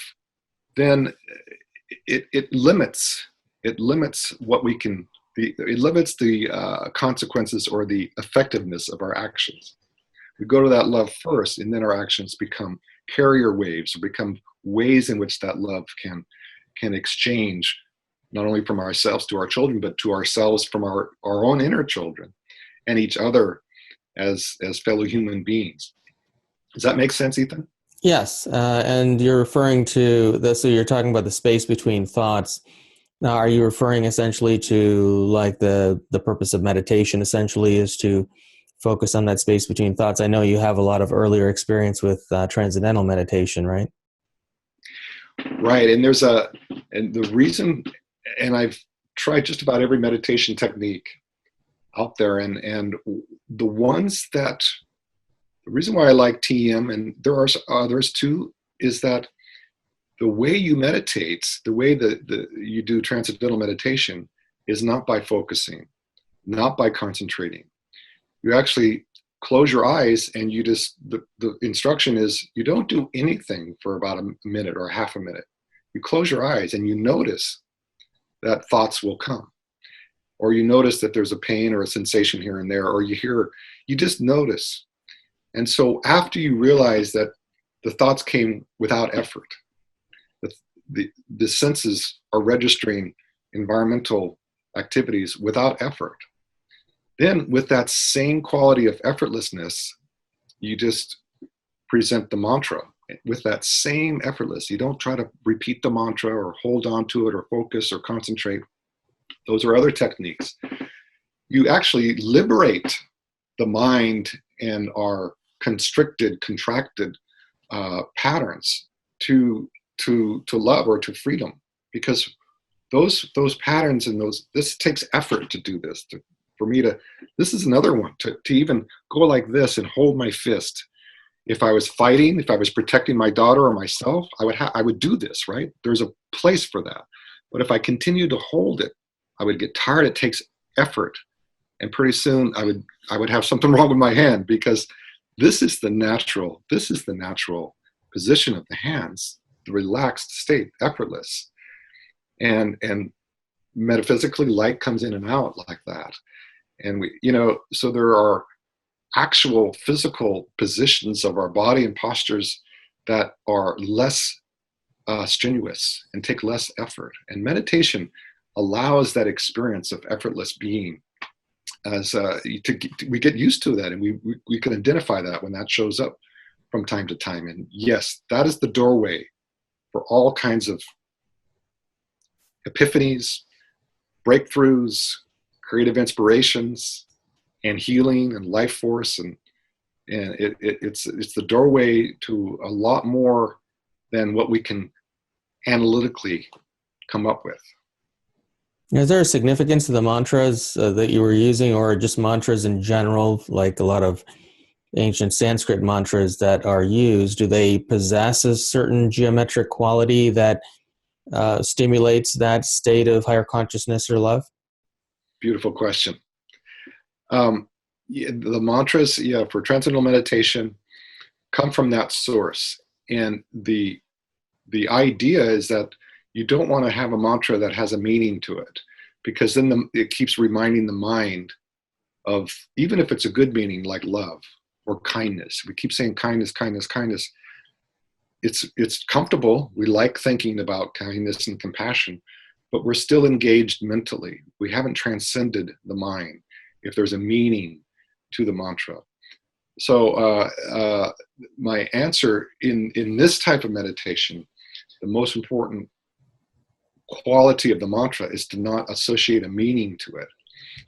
then it limits what we can. It limits the consequences or the effectiveness of our actions. We go to that love first, and then our actions become carrier waves, or become ways in which that love can exchange, not only from ourselves to our children, but to ourselves from our own inner children, and each other as fellow human beings. Does that make sense, Ethan? Yes, and you're referring to this, so you're talking about the space between thoughts. Now, are you referring essentially to like the purpose of meditation essentially is to focus on that space between thoughts? I know you have a lot of earlier experience with transcendental meditation, right? Right, and the reason, and I've tried just about every meditation technique out there, and the ones that The reason why I like TM, and there are others too, is that the way you meditate, the way that you do transcendental meditation, is not by focusing, not by concentrating. You actually close your eyes, and you just, the instruction is you don't do anything for about a minute or half a minute. You close your eyes and you notice that thoughts will come, or you notice that there's a pain or a sensation here and there, or you just notice. And so after you realize that the thoughts came without effort, the senses are registering environmental activities without effort, then with that same quality of effortlessness, you just present the mantra with that same effortless. You don't try to repeat the mantra or hold on to it or focus or concentrate. Those are other techniques. You actually liberate the mind and our constricted, contracted patterns to love or to freedom, because those patterns and this takes effort to do this. This is another one, to even go like this and hold my fist. If I was fighting, if I was protecting my daughter or myself, I would do this, right? There's a place for that. But if I continue to hold it, I would get tired. It takes effort, and pretty soon I would have something wrong with my hand, because this is the natural position of the hands, the relaxed state, effortless, and metaphysically, light comes in and out like that. And so there are actual physical positions of our body and postures that are less strenuous and take less effort. And meditation allows that experience of effortless being. As we get used to that, and we can identify that when that shows up from time to time. And yes, that is the doorway for all kinds of epiphanies, breakthroughs, creative inspirations, and healing and life force. And it's the doorway to a lot more than what we can analytically come up with. Is there a significance to the mantras that you were using, or just mantras in general, like a lot of ancient Sanskrit mantras that are used? Do they possess a certain geometric quality that stimulates that state of higher consciousness or love? Beautiful question. The mantras, for transcendental meditation, come from that source. And the idea is that you don't want to have a mantra that has a meaning to it, because then it keeps reminding the mind of, even if it's a good meaning like love or kindness. We keep saying kindness, kindness, kindness. It's comfortable. We like thinking about kindness and compassion, but we're still engaged mentally. We haven't transcended the mind if there's a meaning to the mantra. So my answer in this type of meditation, the most important quality of the mantra is to not associate a meaning to it.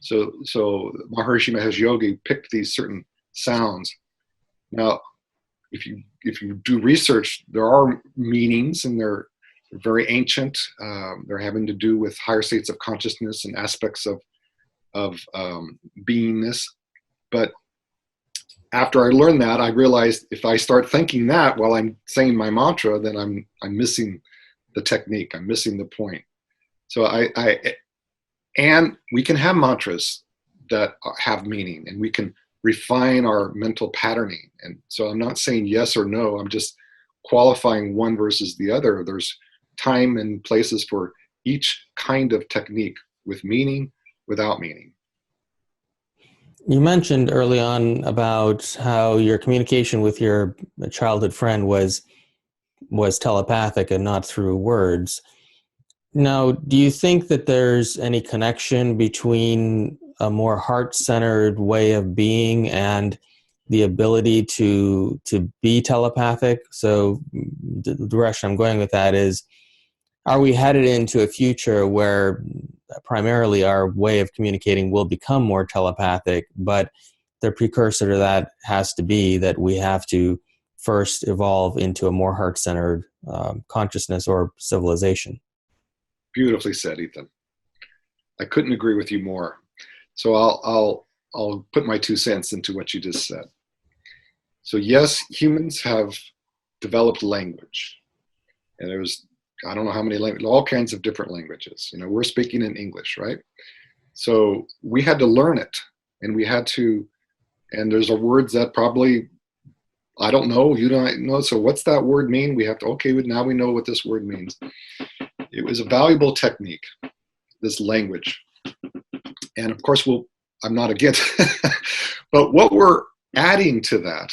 So Maharishi Mahesh Yogi picked these certain sounds. Now, if you do research, there are meanings, and they're very ancient. They're having to do with higher states of consciousness and aspects of beingness. But after I learned that, I realized if I start thinking that while I'm saying my mantra, then I'm missing the technique. I'm missing the point. So and we can have mantras that have meaning, and we can refine our mental patterning. And so I'm not saying yes or no. I'm just qualifying one versus the other. There's time and places for each kind of technique, with meaning, without meaning. You mentioned early on about how your communication with your childhood friend was telepathic and not through words. Now, do you think that there's any connection between a more heart-centered way of being and the ability to be telepathic? So the direction I'm going with that is, are we headed into a future where primarily our way of communicating will become more telepathic, but the precursor to that has to be that we have to first evolve into a more heart-centered consciousness or civilization? Beautifully said, Ethan. I couldn't agree with you more. So I'll put my 2 cents into what you just said. So yes, humans have developed language, and there's, I don't know how many languages, all kinds of different languages. You know, we're speaking in English, right? So we had to learn it, and we had to, and there's a words that probably, I don't know, you don't know. So what's that word mean? We have to, okay, now we know what this word means. It was a valuable technique, this language. And of course, I'm not against, but what we're adding to that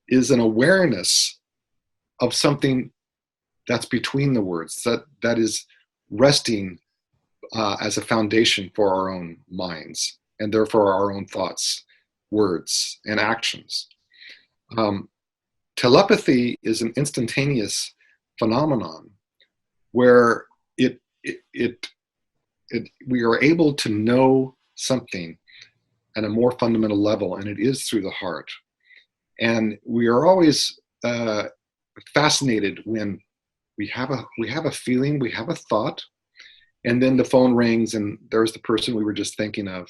is an awareness of something that's between the words, that is resting as a foundation for our own minds, and therefore our own thoughts, words, and actions. Telepathy is an instantaneous phenomenon where we are able to know something at a more fundamental level, and it is through the heart. And we are always fascinated when we have a feeling, we have a thought, and then the phone rings and there's the person we were just thinking of.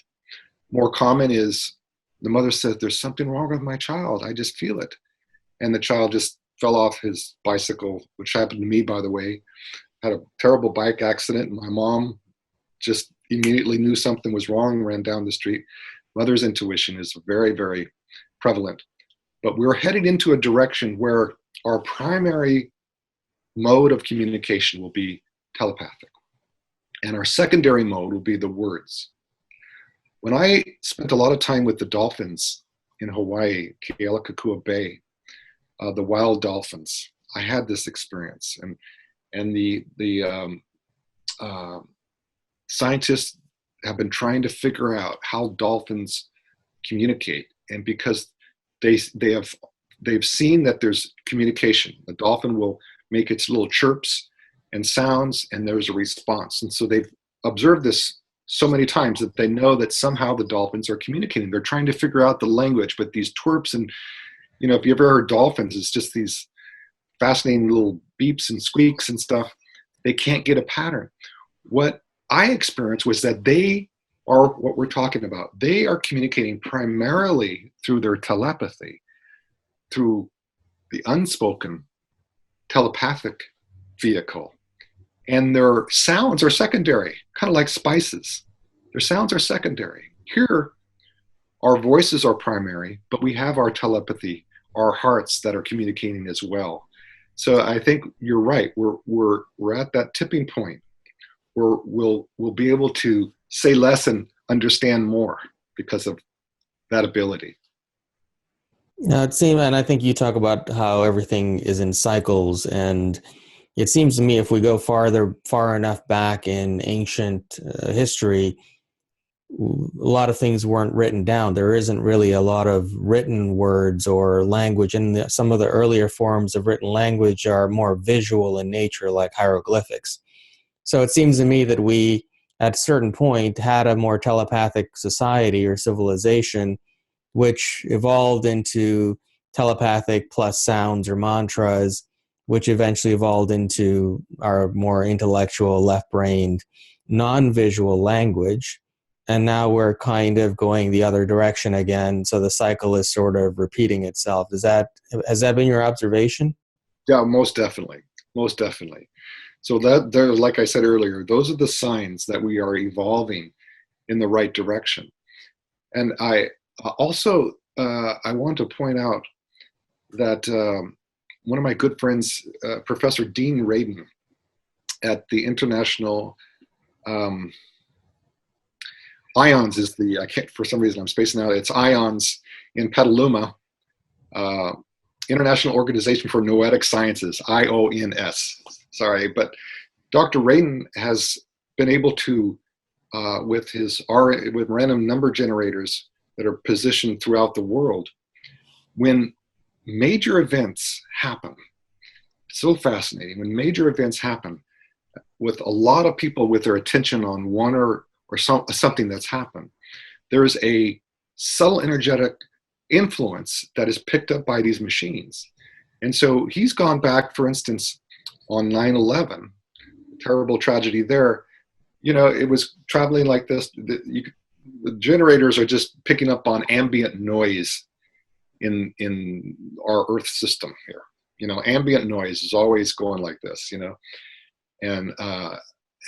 More common is the mother says, "There's something wrong with my child. I just feel it." And the child just fell off his bicycle, which happened to me, by the way. Had a terrible bike accident. My mom just immediately knew something was wrong, ran down the street. Mother's intuition is very, very prevalent. But we're headed into a direction where our primary mode of communication will be telepathic. And our secondary mode will be the words. When I spent a lot of time with the dolphins in Hawaii, Kealakekua Bay, the wild dolphins, I had this experience. And the scientists have been trying to figure out how dolphins communicate. And because they've seen that there's communication, the dolphin will make its little chirps and sounds, and there's a response. And so they've observed this so many times that they know that somehow the dolphins are communicating. They're trying to figure out the language, but these twerps, and you know, if you ever heard dolphins, it's just these fascinating little beeps and squeaks and stuff. They can't get a pattern. What I experienced was that they are what we're talking about. They are communicating primarily through their telepathy, through the unspoken telepathic vehicle. And their sounds are secondary, kind of like spices. Their sounds are secondary. Here, our voices are primary, but we have our telepathy, our hearts that are communicating as well. So I think you're right. We're at that tipping point where we'll be able to say less and understand more because of that ability. It seems, and I think you talk about how everything is in cycles, and it seems to me if we go far enough back in ancient history, a lot of things weren't written down. There isn't really a lot of written words or language, and some of the earlier forms of written language are more visual in nature, like hieroglyphics. So it seems to me that we, at a certain point, had a more telepathic society or civilization, which evolved into telepathic plus sounds or mantras, which eventually evolved into our more intellectual, left-brained, non-visual language. And now we're kind of going the other direction again. So the cycle is sort of repeating itself. Has that been your observation? Yeah, most definitely. Most definitely. So that there, like I said earlier, those are the signs that we are evolving in the right direction. And I also, I want to point out that one of my good friends, Professor Dean Radin at the International IONS is I can't, for some reason I'm spacing out, it's IONS in Petaluma, International Organization for Noetic Sciences, IONS, sorry, but Dr. Radin has been able to, with random number generators that are positioned throughout the world, when major events happen, so fascinating, when major events happen with a lot of people with their attention on one or something that's happened, there is a subtle energetic influence that is picked up by these machines. And so he's gone back, for instance, on 9/11, terrible tragedy there. You know, it was traveling like this. The generators are just picking up on ambient noise in our Earth system here. Ambient noise is always going like this, and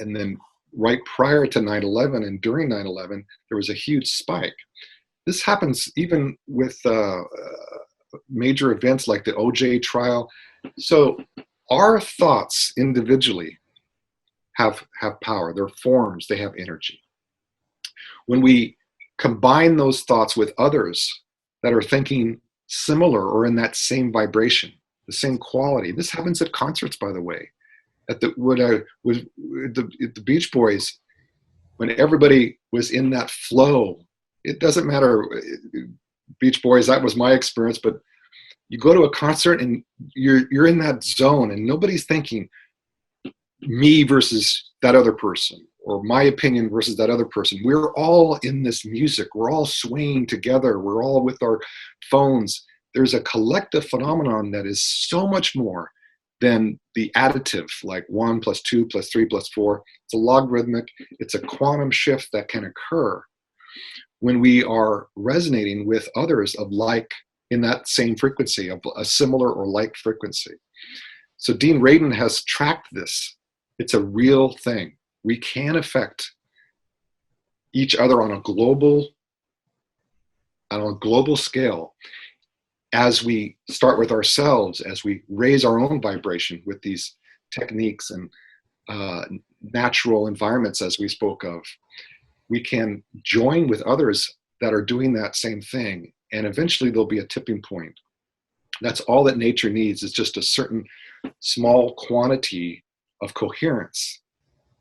then right prior to 9/11 and during 9/11, there was a huge spike. This happens even with major events like the OJ trial. So our thoughts individually have power. They're forms, they have energy. When we combine those thoughts with others that are thinking similar or in that same vibration, the same quality. This happens at concerts, by the way. At the Beach Boys, when everybody was in that flow, it doesn't matter, Beach Boys, that was my experience, but you go to a concert and you're in that zone and nobody's thinking me versus that other person or my opinion versus that other person. We're all in this music. We're all swaying together. We're all with our phones. There's a collective phenomenon that is so much more than the additive, like 1 + 2 + 3 + 4. It's a logarithmic. It's a quantum shift that can occur when we are resonating with others of like, in that same frequency, of a similar or like frequency. So Dean Radin has tracked this. It's a real thing. We can affect each other on a global scale as we start with ourselves, as we raise our own vibration with these techniques and natural environments, as we spoke of. We can join with others that are doing that same thing, and eventually there'll be a tipping point. That's all that nature needs, is just a certain small quantity of coherence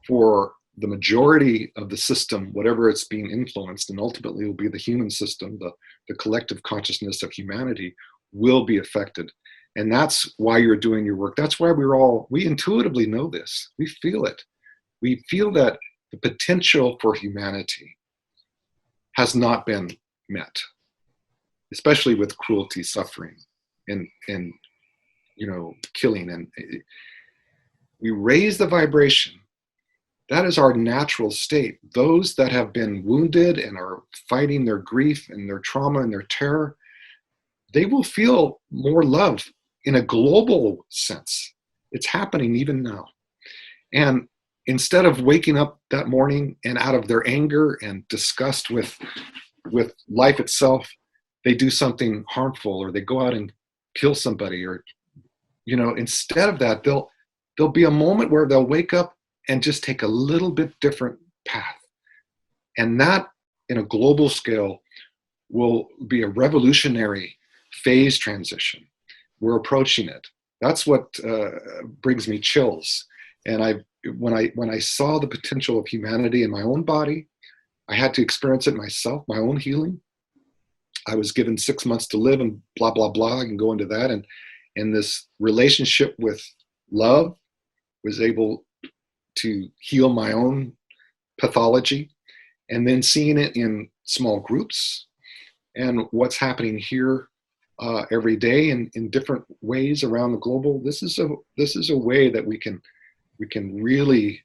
for the majority of the system, whatever it's being influenced, and ultimately it will be the human system, the collective consciousness of humanity will be affected. And that's why you're doing your work. That's why we intuitively know this. We feel it. We feel that the potential for humanity has not been met, especially with cruelty, suffering, and killing. And we raise the vibration. That is our natural state. Those that have been wounded and are fighting their grief and their trauma and their terror, they will feel more love in a global sense. It's happening even now. And instead of waking up that morning and out of their anger and disgust with life itself, they do something harmful, or they go out and kill somebody, or, instead of that, there'll be a moment where they'll wake up and just take a little bit different path. And that, in a global scale, will be a revolutionary phase transition. We're approaching it. That's what brings me chills. And when I saw the potential of humanity in my own body, I had to experience it myself, my own healing. I was given 6 months to live and blah, blah, blah. I can go into that. And this relationship with love was able to heal my own pathology, and then seeing it in small groups and what's happening here every day in different ways around the global. This is a way that we can really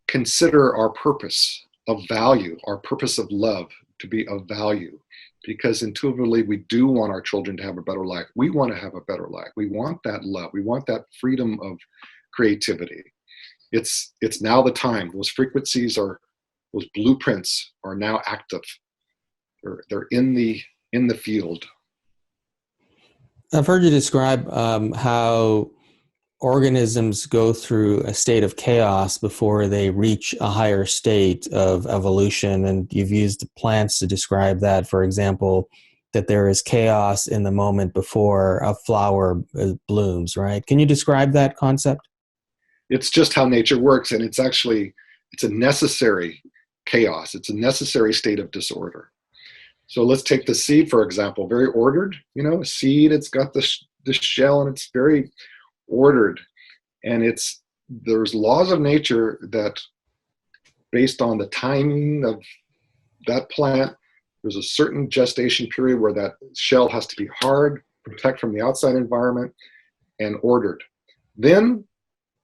consider our purpose of value, our purpose of love to be of value, because intuitively we do want our children to have a better life. We want to have a better life. We want that love. We want that freedom of creativity. It's now the time. Those frequencies those blueprints are now active. They're in the field. I've heard you describe how organisms go through a state of chaos before they reach a higher state of evolution, and you've used plants to describe that. For example, that there is chaos in the moment before a flower blooms, right? Can you describe that concept? It's just how nature works, and it's a necessary chaos. It's a necessary state of disorder. So let's take the seed, for example, very ordered. A seed, it's got the shell, and it's very ordered. And there's laws of nature that, based on the timing of that plant, there's a certain gestation period where that shell has to be hard, protect from the outside environment, and ordered. Then,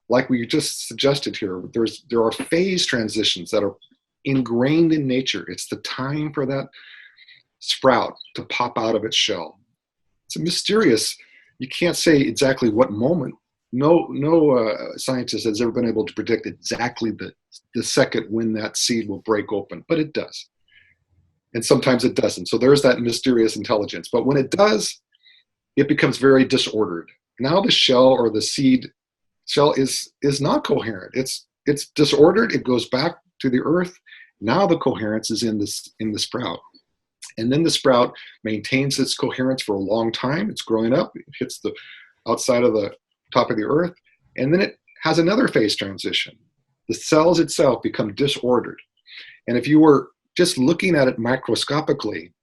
like we just suggested here, there are phase transitions that are ingrained in nature. It's the time for that sprout to pop out of its shell. It's a mysterious, you can't say exactly what moment. No scientist has ever been able to predict exactly the second when that seed will break open, but it does. And sometimes it doesn't. So there's that mysterious intelligence. But when it does, it becomes very disordered. Now the shell or the seed shell is not coherent. It's disordered. It goes back to the earth. Now the coherence is in the sprout. And then the sprout maintains its coherence for a long time. It's growing up. It hits the outside of the top of the earth. And then it has another phase transition. The cells itself become disordered. And if you were just looking at it microscopically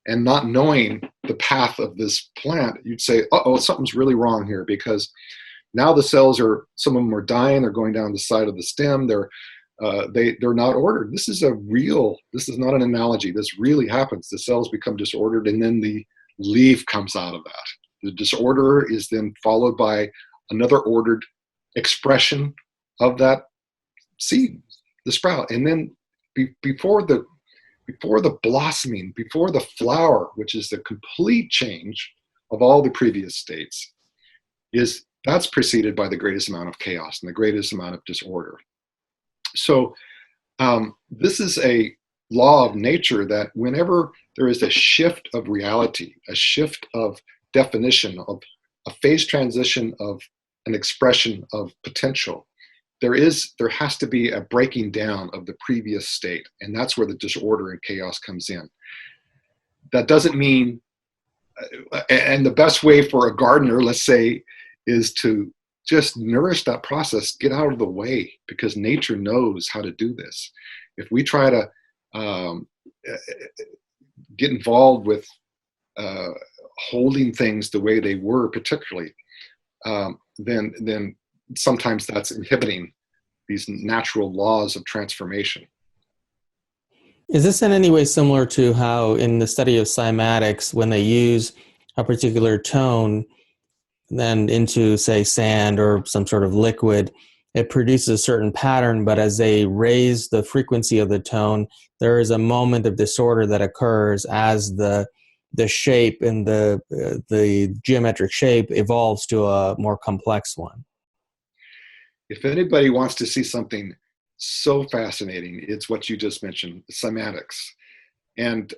and not knowing the path of this plant, you'd say, uh-oh, something's really wrong here, because now the cells some of them are dying. They're going down the side of the stem. They're not ordered. This is not an analogy. This really happens. The cells become disordered, and then the leaf comes out of that. The disorder is then followed by another ordered expression of that seed, the sprout. And then before the blossoming, before the flower, which is the complete change of all the previous states, that's preceded by the greatest amount of chaos and the greatest amount of disorder. So this is a law of nature that whenever there is a shift of reality, a shift of definition, of a phase transition of an expression of potential, there has to be a breaking down of the previous state. And that's where the disorder and chaos comes in. That doesn't mean, and the best way for a gardener, let's say, is to just nourish that process, get out of the way, because nature knows how to do this. If we try to get involved with holding things the way they were, particularly, then sometimes that's inhibiting these natural laws of transformation. Is this in any way similar to how in the study of cymatics, when they use a particular tone then into, say, sand or some sort of liquid, it produces a certain pattern, but as they raise the frequency of the tone, there is a moment of disorder that occurs as the shape and the geometric shape evolves to a more complex one? If anybody wants to see something so fascinating, it's what you just mentioned, cymatics. And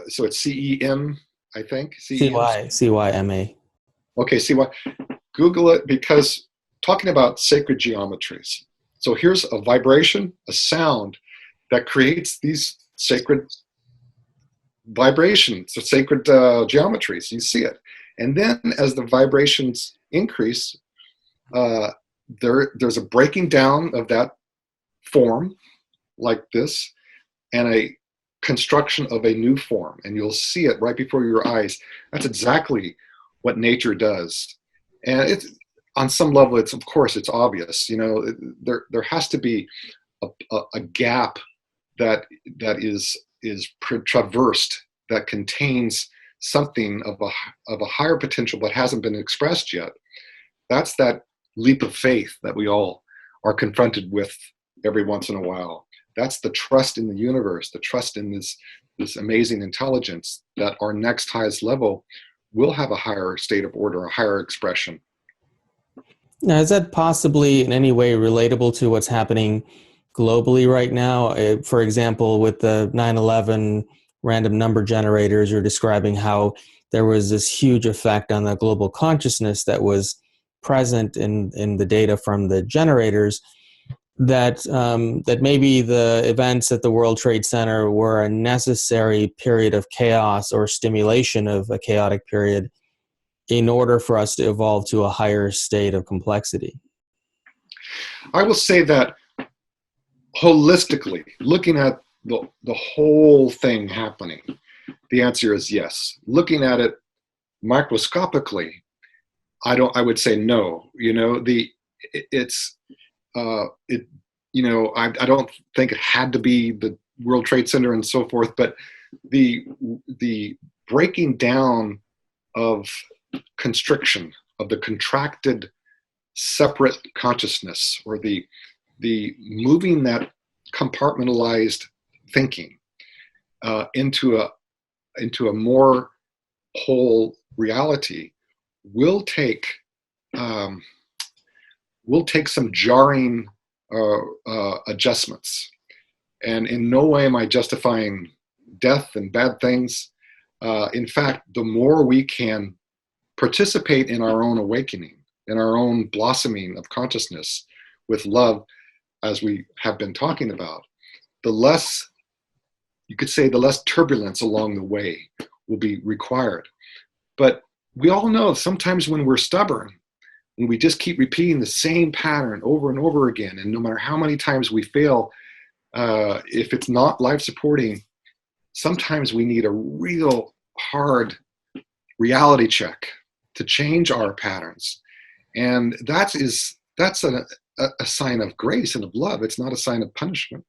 so it's CEM, I think. CYMA. Okay, see what? Google it, because talking about sacred geometries. So here's a vibration, a sound that creates these sacred vibrations, the sacred geometries. You see it. And then as the vibrations increase, there's a breaking down of that form like this and a construction of a new form. And you'll see it right before your eyes. That's exactly what nature does. And it's, on some level, it's obvious. There has to be a gap that is traversed, that contains something of a higher potential but hasn't been expressed yet. That's that leap of faith that we all are confronted with every once in a while. That's the trust in the universe, the trust in this amazing intelligence that our next highest level will have a higher state of order, a higher expression. Now, is that possibly in any way relatable to what's happening globally right now? For example, with the 9/11 random number generators, you're describing how there was this huge effect on the global consciousness that was present in the data from the generators, that maybe the events at the World Trade Center were a necessary period of chaos or stimulation of a chaotic period in order for us to evolve to a higher state of complexity? I will say that holistically, looking at the whole thing happening, the answer is yes. Looking at it microscopically, I would say no. I don't think it had to be the World Trade Center and so forth, but the breaking down of constriction, of the contracted separate consciousness, or the moving that compartmentalized thinking into into a more whole reality will take some jarring adjustments. And in no way am I justifying death and bad things. In fact, the more we can participate in our own awakening, in our own blossoming of consciousness with love, as we have been talking about, the less, you could say, the less turbulence along the way will be required. But we all know sometimes when we're stubborn, when we just keep repeating the same pattern over and over again, and no matter how many times we fail, if it's not life supporting, sometimes we need a real hard reality check to change our patterns. And that's a sign of grace and of love. It's not a sign of punishment.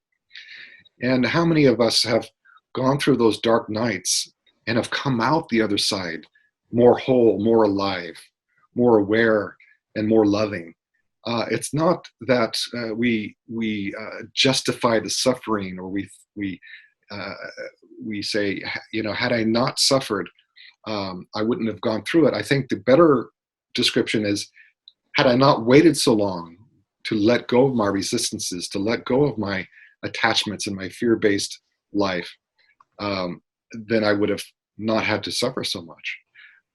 And how many of us have gone through those dark nights and have come out the other side more whole, more alive, more aware, and more loving? It's not that we justify the suffering, or we say, had I not suffered, I wouldn't have gone through it. I think the better description is, had I not waited so long to let go of my resistances, to let go of my attachments and my fear-based life, then I would have not had to suffer so much.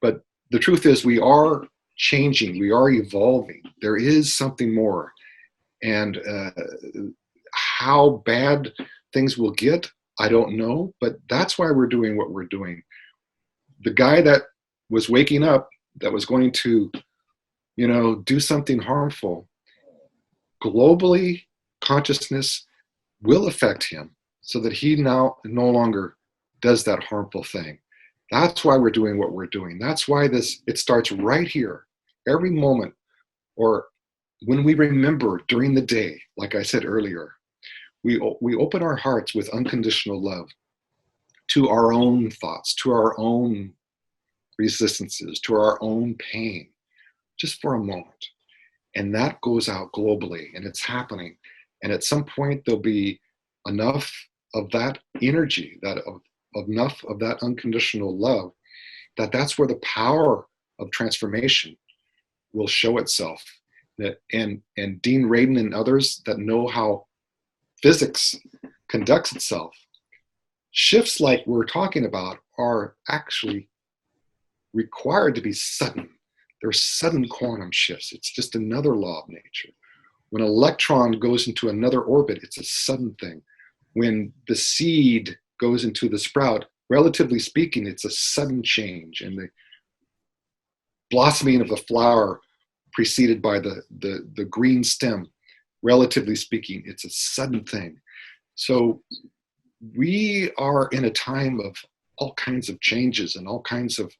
But the truth is, we are changing, we are evolving. There is something more. And how bad things will get, I don't know, but that's why we're doing what we're doing. The guy that was waking up, that was going to, do something harmful, globally, consciousness will affect him so that he now no longer does that harmful thing. That's why we're doing what we're doing. That's why it starts right here, every moment, or when we remember during the day, like I said earlier, we open our hearts with unconditional love to our own thoughts, to our own resistances, to our own pain, just for a moment. And that goes out globally, and it's happening. And at some point, there'll be enough of that energy, enough of that unconditional love, that's where the power of transformation will show itself. And Dean Radin and others that know how physics conducts itself, shifts like we're talking about are actually required to be sudden. They're sudden quantum shifts. It's just another law of nature. When an electron goes into another orbit, it's a sudden thing. When the seed goes into the sprout, relatively speaking, it's a sudden change. And the blossoming of the flower preceded by the green stem, relatively speaking, it's a sudden thing. So we are in a time of all kinds of changes and all kinds of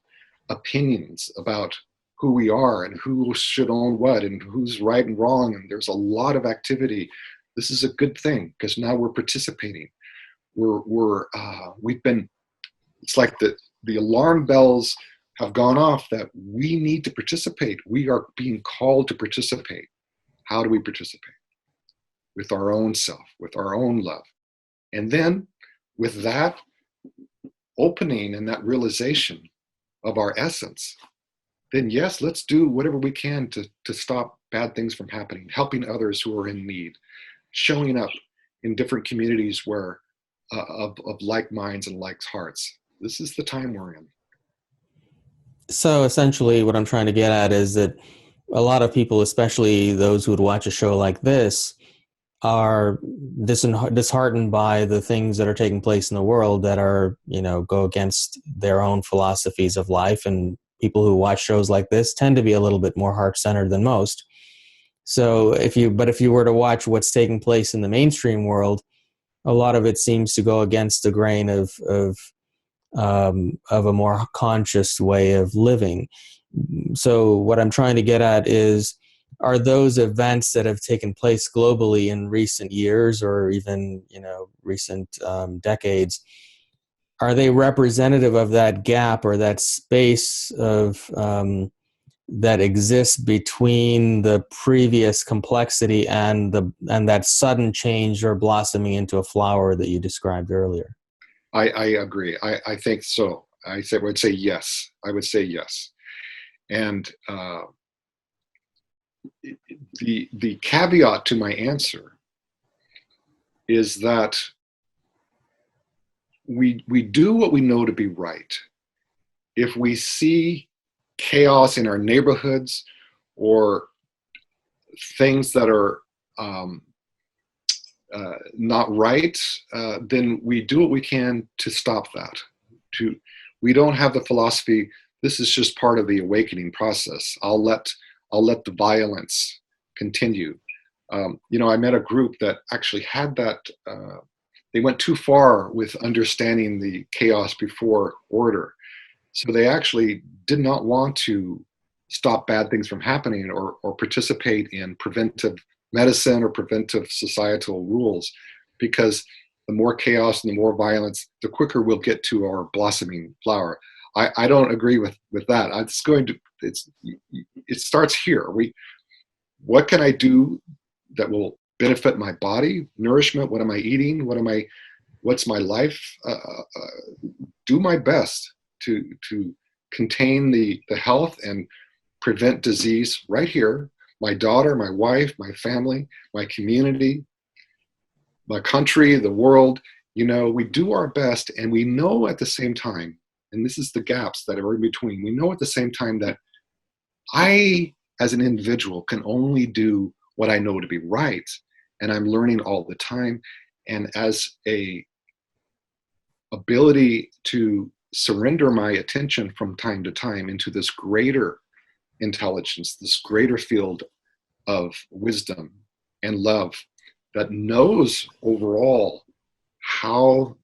opinions about who we are and who should own what and who's right and wrong. And there's a lot of activity. This is a good thing because now we're participating. We've been, it's like the alarm bells have gone off that we need to participate. We are being called to participate. How do we participate? With our own self, with our own love. And then with that opening and that realization of our essence, then yes, let's do whatever we can to stop bad things from happening, helping others who are in need, showing up in different communities where of like minds and like hearts. This is the time we're in. So essentially what I'm trying to get at is that a lot of people, especially those who would watch a show like this, are disheartened by the things that are taking place in the world that are, go against their own philosophies of life. And people who watch shows like this tend to be a little bit more heart-centered than most. So if you were to watch what's taking place in the mainstream world, a lot of it seems to go against the grain of a more conscious way of living. So what I'm trying to get at is, are those events that have taken place globally in recent years or even, recent decades, are they representative of that gap or that space of that exists between the previous complexity and that sudden change or blossoming into a flower that you described earlier? I agree. I think so. would say yes. I would say yes. And the caveat to my answer is that we do what we know to be right. If we see chaos in our neighborhoods or things that are not right, then we do what we can to stop that. We don't have the philosophy, this is just part of the awakening process. I'll let the violence continue. I met a group that actually had that. They went too far with understanding the chaos before order. So they actually did not want to stop bad things from happening or participate in preventive medicine or preventive societal rules, because the more chaos and the more violence, the quicker we'll get to our blossoming flower. I don't agree with that. It starts here. What can I do that will benefit my body, nourishment? What am I eating? What's my life? Do my best to contain the health and prevent disease right here. My daughter, my wife, my family, my community, my country, the world. We do our best, and we know at the same time, and this is the gaps that are in between, we know at the same time that I, as an individual, can only do what I know to be right, and I'm learning all the time. And as a ability to surrender my attention from time to time into this greater intelligence, this greater field of wisdom and love that knows overall how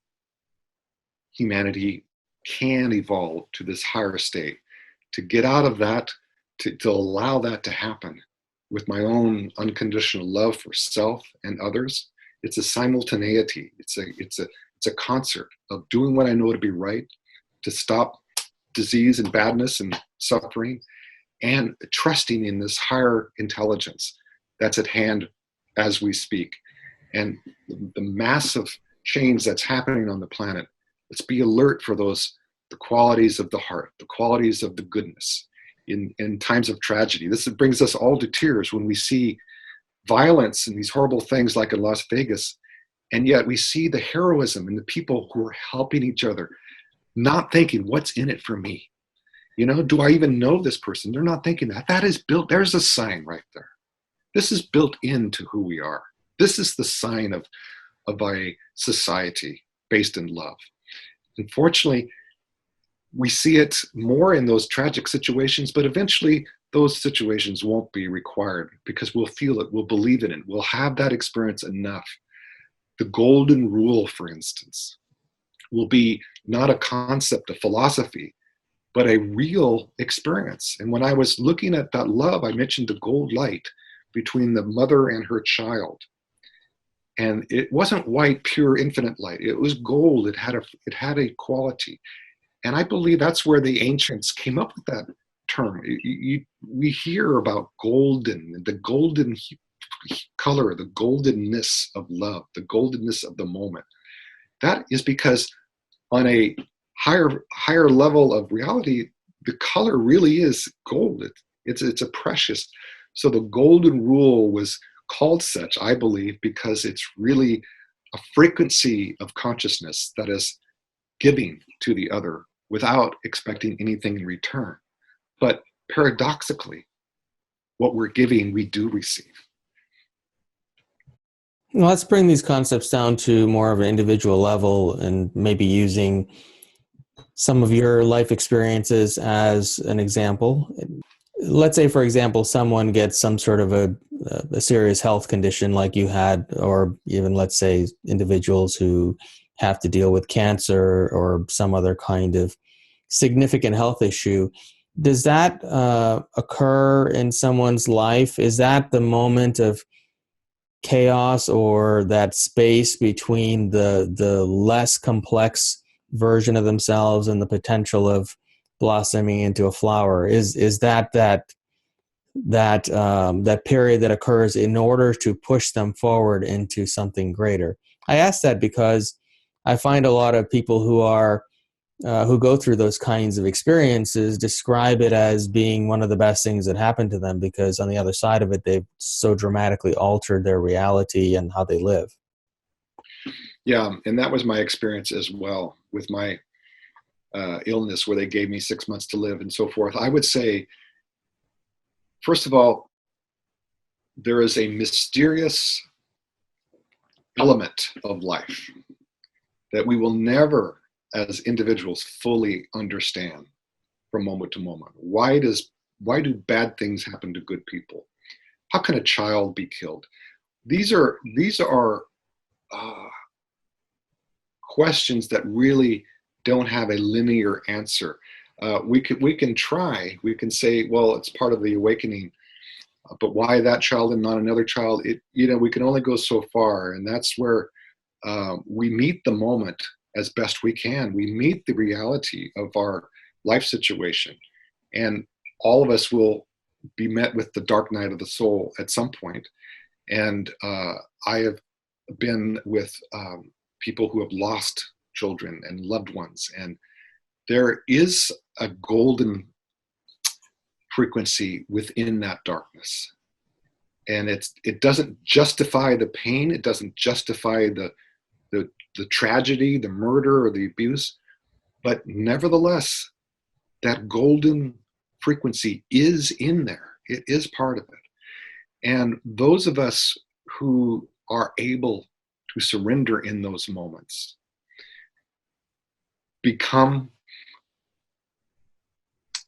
humanity can evolve to this higher state, to get out of that, to allow that to happen with my own unconditional love for self and others. It's a simultaneity. It's a concert of doing what I know to be right, to stop disease and badness and suffering, and trusting in this higher intelligence that's at hand as we speak. And the massive change that's happening on the planet, let's be alert for the qualities of the heart, the qualities of the goodness in times of tragedy. This brings us all to tears when we see violence and these horrible things like in Las Vegas, and yet we see the heroism and the people who are helping each other, not thinking, what's in it for me? Do I even know this person? They're not thinking that. That is built, there's a sign right there. This is built into who we are. This is the sign of a society based in love. Unfortunately, we see it more in those tragic situations, but eventually those situations won't be required because we'll feel it, we'll believe in it, we'll have that experience enough. The golden rule, for instance, will be not a concept, a philosophy, but a real experience. And when I was looking at that love, I mentioned the gold light between the mother and her child. And it wasn't white, pure, infinite light. It was gold. It had a quality. And I believe that's where the ancients came up with that term. We hear about golden, the golden color, the goldenness of love, the goldenness of the moment. That is because on a higher level of reality, the color really is gold. It's a precious. So the golden rule was called such, I believe, because it's really a frequency of consciousness that is giving to the other without expecting anything in return. But paradoxically, what we're giving, we do receive. Well, let's bring these concepts down to more of an individual level and maybe using some of your life experiences as an example. Let's say, for example, someone gets some sort of a serious health condition like you had, or even let's say individuals who have to deal with cancer or some other kind of significant health issue. Does that occur in someone's life? Is that the moment of chaos or that space between the less complex version of themselves and the potential of blossoming into a flower? Is that period that occurs in order to push them forward into something greater? I ask that because I find a lot of people who are who go through those kinds of experiences describe it as being one of the best things that happened to them, because on the other side of it, they've so dramatically altered their reality and how they live. Yeah, and that was my experience as well with my illness, where they gave me 6 months to live and so forth. I would say, first of all, there is a mysterious element of life that we will never, as individuals, fully understand from moment to moment. Why do bad things happen to good people? How can a child be killed? These are questions that really don't have a linear answer. We can try. We can say, well, it's part of the awakening, but why that child and not another child? We can only go so far, and that's where we meet the moment as best we can. We meet the reality of our life situation, and all of us will be met with the dark night of the soul at some point. And I have been with people who have lost children and loved ones, and there is a golden frequency within that darkness, and it doesn't justify the pain, it doesn't justify the tragedy, the murder, or the abuse, but nevertheless, that golden frequency is in there. It is part of it. And those of us who are able to surrender in those moments become,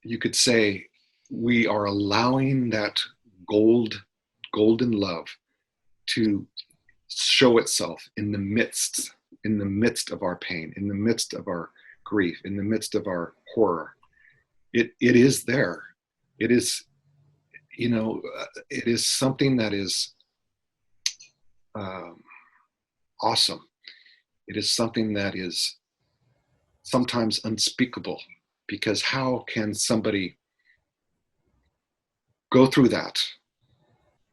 you could say, we are allowing that golden love to show itself in the midst of our pain, in the midst of our grief, in the midst of our horror. It is there. It is, it is something that is awesome. It is something that is sometimes unspeakable, because how can somebody go through that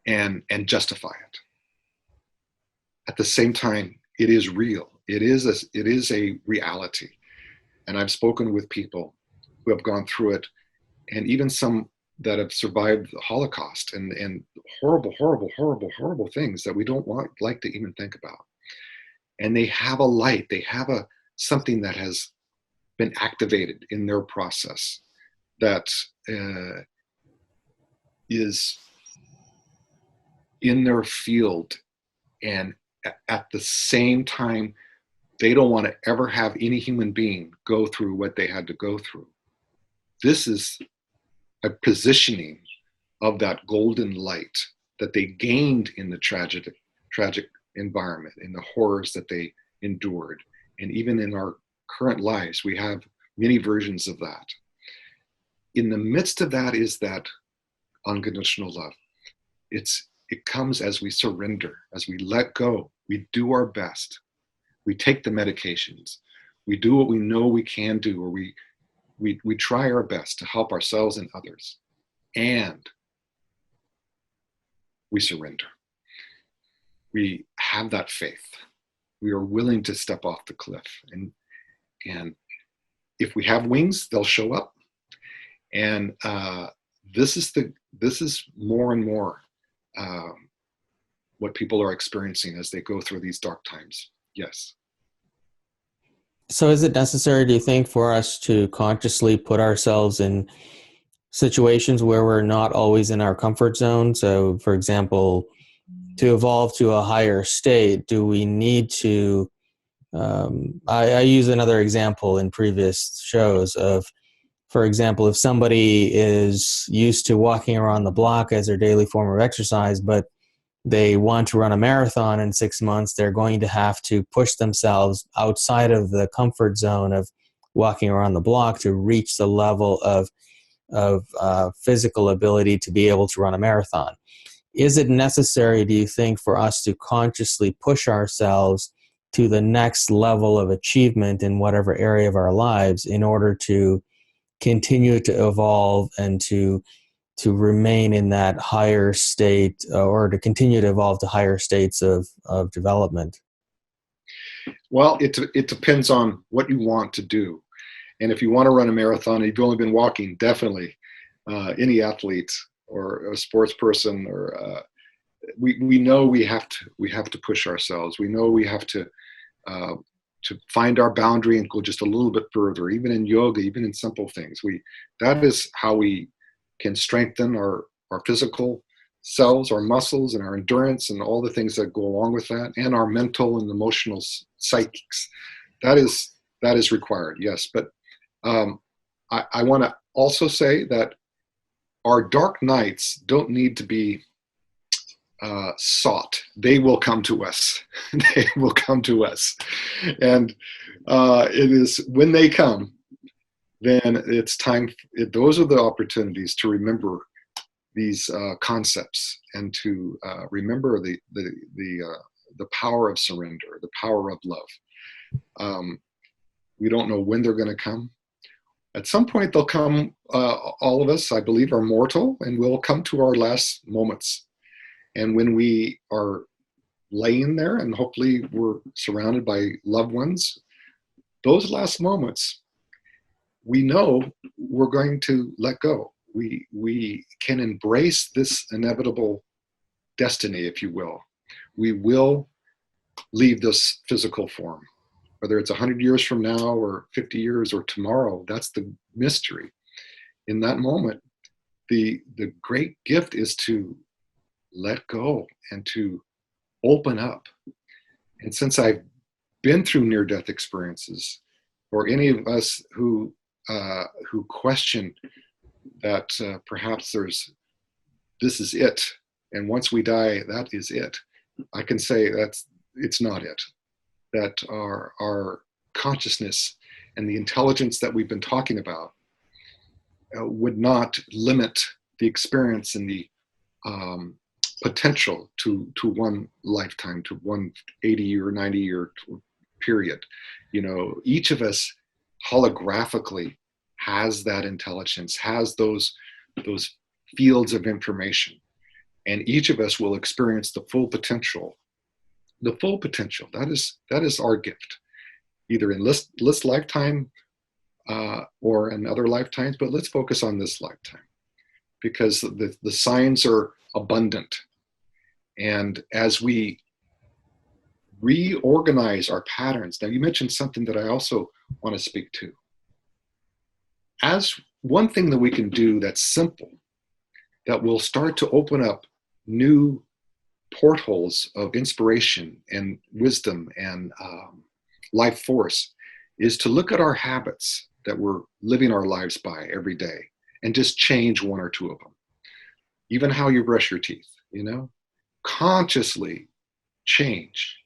and justify it? At the same time, it is real. It is a reality. And I've spoken with people who have gone through it, and even some that have survived the Holocaust and horrible things that we don't like to even think about. And they have a light, they have something that has been activated in their process that is in their field, and at the same time, they don't want to ever have any human being go through what they had to go through. This is a positioning of that golden light that they gained in the tragic environment, in the horrors that they endured. And even in our current lives, we have many versions of that. In the midst of that is that unconditional love. It comes as we surrender, as we let go. We do our best. We take the medications. We do what we know we can do, or we try our best to help ourselves and others. And we surrender. We have that faith. We are willing to step off the cliff. And if we have wings, they'll show up. And this is more and more what people are experiencing as they go through these dark times. Yes. So is it necessary, do you think, for us to consciously put ourselves in situations where we're not always in our comfort zone? So, for example, to evolve to a higher state, do we need to, I use another example in previous shows of, for example, if somebody is used to walking around the block as their daily form of exercise, but they want to run a marathon in 6 months, they're going to have to push themselves outside of the comfort zone of walking around the block to reach the level of physical ability to be able to run a marathon. Is it necessary, do you think, for us to consciously push ourselves to the next level of achievement in whatever area of our lives in order to continue to evolve and to remain in that higher state, or to continue to evolve to higher states of development? Well, it depends on what you want to do. And if you want to run a marathon and you've only been walking, definitely any athlete or a sports person, or we know we have to push ourselves. We know we have to find our boundary and go just a little bit further, even in yoga, even in simple things. That is how we can strengthen our physical selves, our muscles, and our endurance, and all the things that go along with that, and our mental and emotional psychics. That is required, yes. But I want to also say that our dark nights don't need to be sought. They will come to us. They will come to us. And it is when they come, then it's time. Those are the opportunities to remember these concepts, and to remember the power of surrender, the power of love. We don't know when they're going to come. At some point they'll come. All of us, I believe, are mortal, and we'll come to our last moments. And when we are laying there, and hopefully we're surrounded by loved ones, those last moments, we know we're going to let go. We can embrace this inevitable destiny, if you will. We will leave this physical form, whether it's 100 years from now or 50 years or tomorrow. That's the mystery. In that moment, the great gift is to let go and to open up. And since I've been through near-death experiences, or any of us who question that perhaps this is it, and once we die, that is it, I can say it's not it. That our consciousness and the intelligence that we've been talking about would not limit the experience and the potential to one lifetime, to one 80 or 90 year period. Each of us holographically has that intelligence, has those fields of information, and each of us will experience the full potential. The full potential. That is our gift, either in this lifetime or in other lifetimes. But let's focus on this lifetime, because the signs are abundant. And as we reorganize our patterns, now you mentioned something that I also want to speak to. As one thing that we can do that's simple, that will start to open up new portholes of inspiration and wisdom and life force, is to look at our habits that we're living our lives by every day and just change one or two of them. Even how you brush your teeth, consciously change.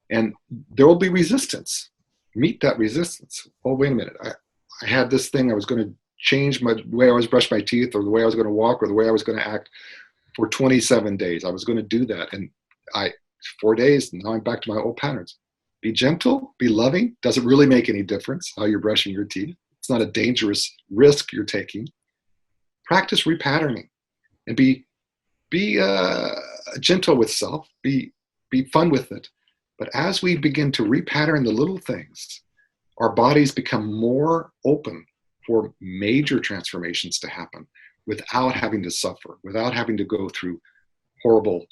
And there will be resistance. Meet that resistance. Oh, wait a minute. I had this thing. I was going to change the way I was brush my teeth, or the way I was going to walk, or the way I was going to act for 27 days. I was going to do that. And 4 days, now I'm back to my old patterns. Be gentle, be loving. Doesn't really make any difference how you're brushing your teeth. It's not a dangerous risk you're taking. Practice repatterning, and be gentle with self, be fun with it. But as we begin to repattern the little things, our bodies become more open for major transformations to happen without having to suffer, without having to go through horrible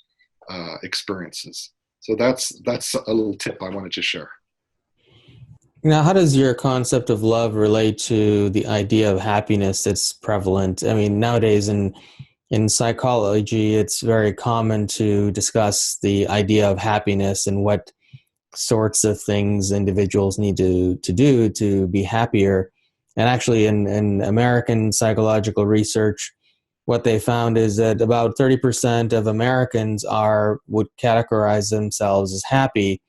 experiences. So that's a little tip I wanted to share. Now, how does your concept of love relate to the idea of happiness that's prevalent? I mean, nowadays in psychology, it's very common to discuss the idea of happiness and what sorts of things individuals need to do to be happier. And actually, in American psychological research, what they found is that about 30% of Americans would categorize themselves as happy,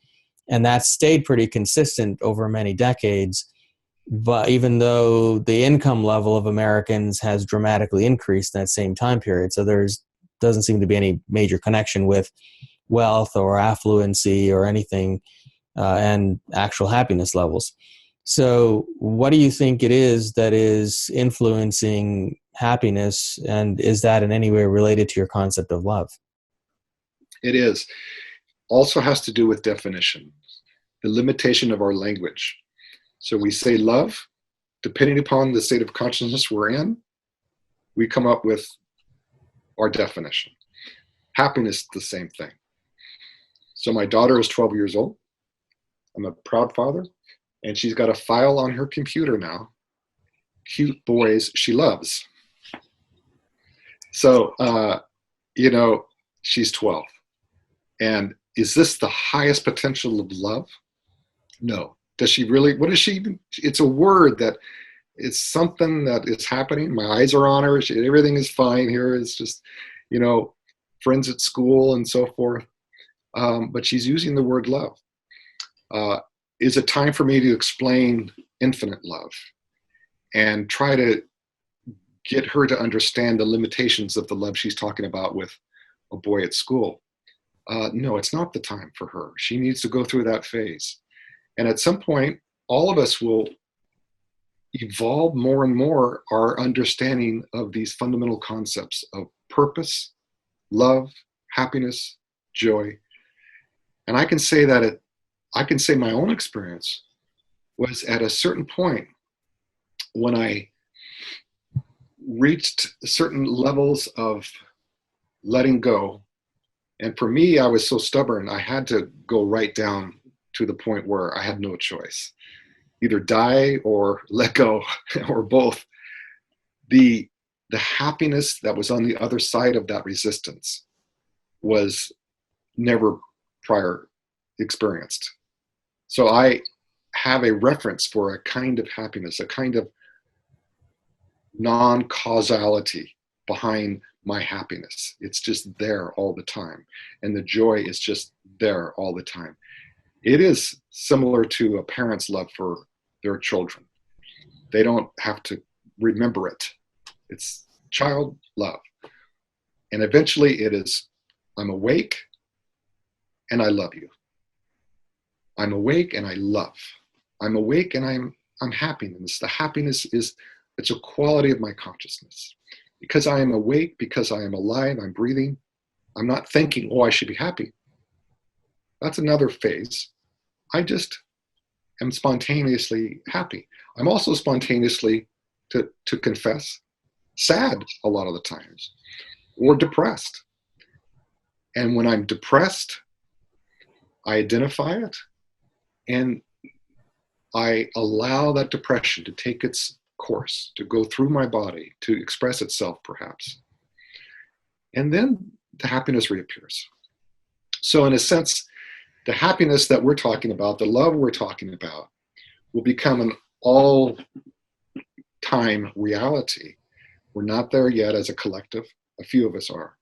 and that stayed pretty consistent over many decades. But even though the income level of Americans has dramatically increased in that same time period, so doesn't seem to be any major connection with wealth or affluency or anything, and actual happiness levels. So what do you think it is that is influencing happiness, and is that in any way related to your concept of love? It is. Also has to do with definition, the limitation of our language. So we say love depending upon the state of consciousness we're in, we come up with our definition. Happiness is the same thing. So my daughter is 12 years old. I'm a proud father, and she's got a file on her computer now, cute boys she loves. So, she's 12. And is this the highest potential of love? No. Does she really, what is she even? It's a word that it's something that is happening. My eyes are on her. Everything is fine here. It's just, friends at school and so forth. But she's using the word love. Is it time for me to explain infinite love and try to get her to understand the limitations of the love she's talking about with a boy at school? No, it's not the time for her. She needs to go through that phase. And at some point, all of us will evolve more and more our understanding of these fundamental concepts of purpose, love, happiness, joy. And I can say that my own experience was at a certain point when I reached certain levels of letting go. And for me, I was so stubborn, I had to go right down to the point where I had no choice. Either die or let go, or both. The happiness that was on the other side of that resistance was never prior experienced. So I have a reference for a kind of happiness, a kind of non-causality behind my happiness. It's just there all the time. And the joy is just there all the time. It is similar to a parent's love for their children. They don't have to remember it. It's child love. And eventually it is, I'm awake and I love you. I'm awake and I love. I'm awake and I'm happy. And the happiness it's a quality of my consciousness. Because I am awake, because I am alive, I'm breathing, I'm not thinking, oh, I should be happy. That's another phase. I just am spontaneously happy. I'm also spontaneously, to confess, sad a lot of the times, or depressed. And when I'm depressed, I identify it, and I allow that depression to take its course, to go through my body, to express itself perhaps. And then the happiness reappears. So in a sense, the happiness that we're talking about, the love we're talking about, will become an all-time reality. We're not there yet as a collective. A few of us are.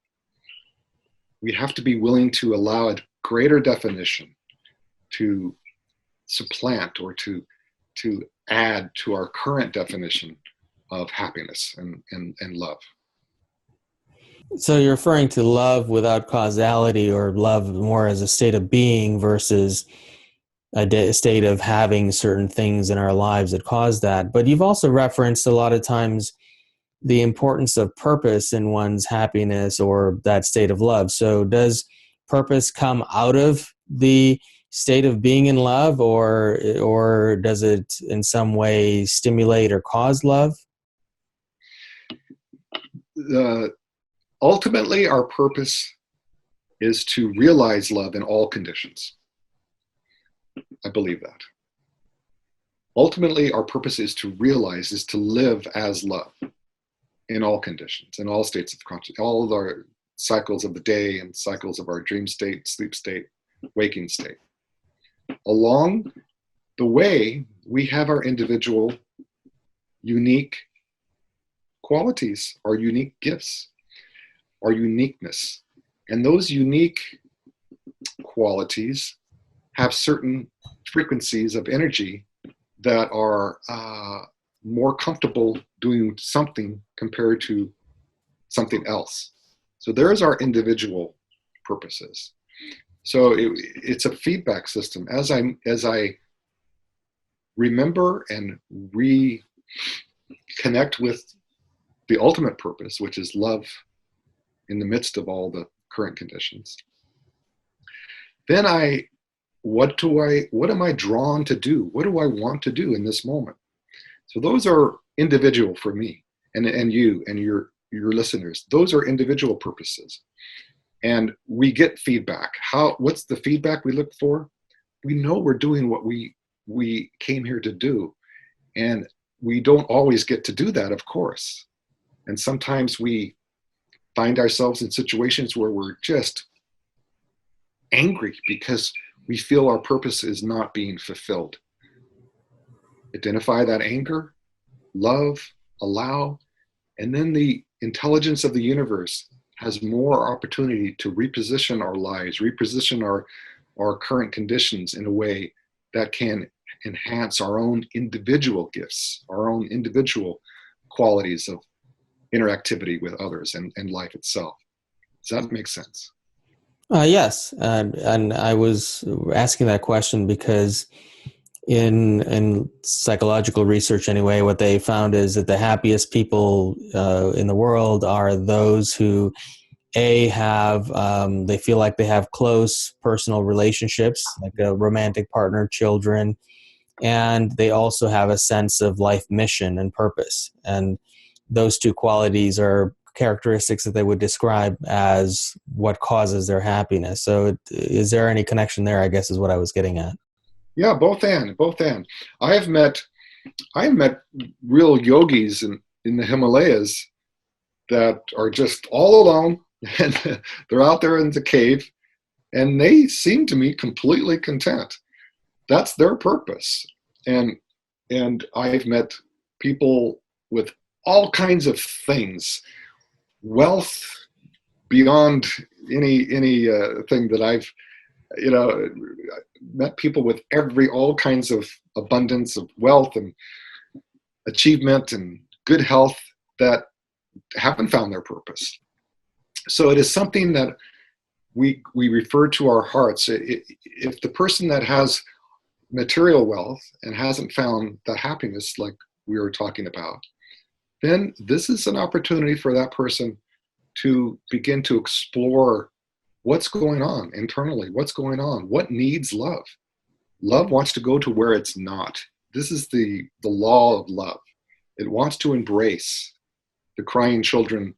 We have to be willing to allow a greater definition to supplant or to add to our current definition of happiness and love. So you're referring to love without causality, or love more as a state of being versus a state of having certain things in our lives that cause that. But you've also referenced a lot of times the importance of purpose in one's happiness or that state of love. So does purpose come out of the state of being in love, or does it in some way stimulate or cause love? Ultimately, our purpose is to realize love in all conditions. I believe that. Ultimately, our purpose is to live as love in all conditions, in all states of consciousness, all of our cycles of the day and cycles of our dream state, sleep state, waking state. Along the way, we have our individual unique qualities, our unique gifts, our uniqueness. And those unique qualities have certain frequencies of energy that are more comfortable doing something compared to something else. So there's our individual purposes. So it's a feedback system. As I remember and reconnect with the ultimate purpose, which is love in the midst of all the current conditions, then what am I drawn to do? What do I want to do in this moment? So those are individual for me and you and your listeners. Those are individual purposes. And we get feedback. What's the feedback we look for? We know we're doing what we came here to do. And we don't always get to do that, of course. And sometimes we find ourselves in situations where we're just angry because we feel our purpose is not being fulfilled. Identify that anger, love, allow, and then the intelligence of the universe has more opportunity to reposition our lives, reposition our current conditions in a way that can enhance our own individual gifts, our own individual qualities of interactivity with others and life itself. Does that make sense? Yes, and I was asking that question because in psychological research anyway, what they found is that the happiest people in the world are those who have they feel like they have close personal relationships, like a romantic partner, children, and they also have a sense of life mission and purpose. And those two qualities are characteristics that they would describe as what causes their happiness. So is there any connection there, I guess, is what I was getting at. Yeah, both and. I have met real yogis in the Himalayas that are just all alone, and they're out there in the cave, and they seem to me completely content. That's their purpose. And I've met people with all kinds of things, wealth beyond any thing that I've met people with all kinds of abundance of wealth and achievement and good health that haven't found their purpose. So it is something that we refer to our hearts. If the person that has material wealth and hasn't found the happiness like we were talking about, then this is an opportunity for that person to begin to explore what's going on internally, what's going on, what needs love. Love wants to go to where it's not. This is the law of love. It wants to embrace the crying children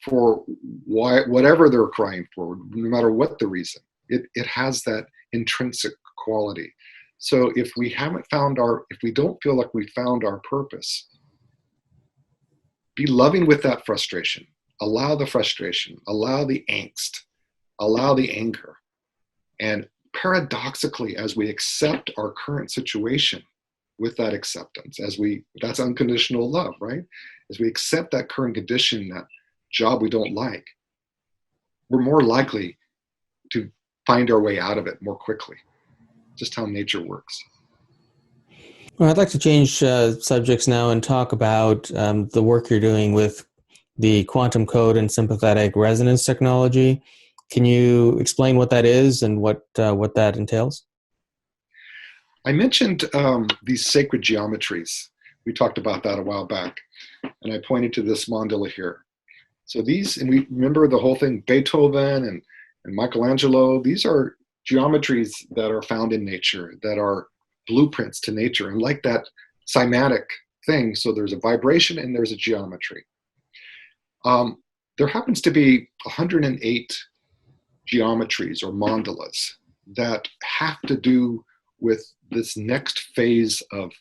for whatever they're crying for, no matter what the reason. It has that intrinsic quality. So if we don't feel like we found our purpose, be loving with that frustration. Allow the frustration, allow the angst, allow the anger. And paradoxically, as we accept our current situation with that acceptance, that's unconditional love, right? As we accept that current condition, that job we don't like, we're more likely to find our way out of it more quickly. Just how nature works. Well, I'd like to change subjects now and talk about the work you're doing with the quantum code and sympathetic resonance technology. Can you explain what that is and what that entails? I mentioned these sacred geometries. We talked about that a while back, and I pointed to this mandala here. So these, and we remember the whole thing, Beethoven and Michelangelo, these are geometries that are found in nature, that are blueprints to nature, and like that cymatic thing, so there's a vibration and there's a geometry. There happens to be 108 geometries or mandalas that have to do with this next phase of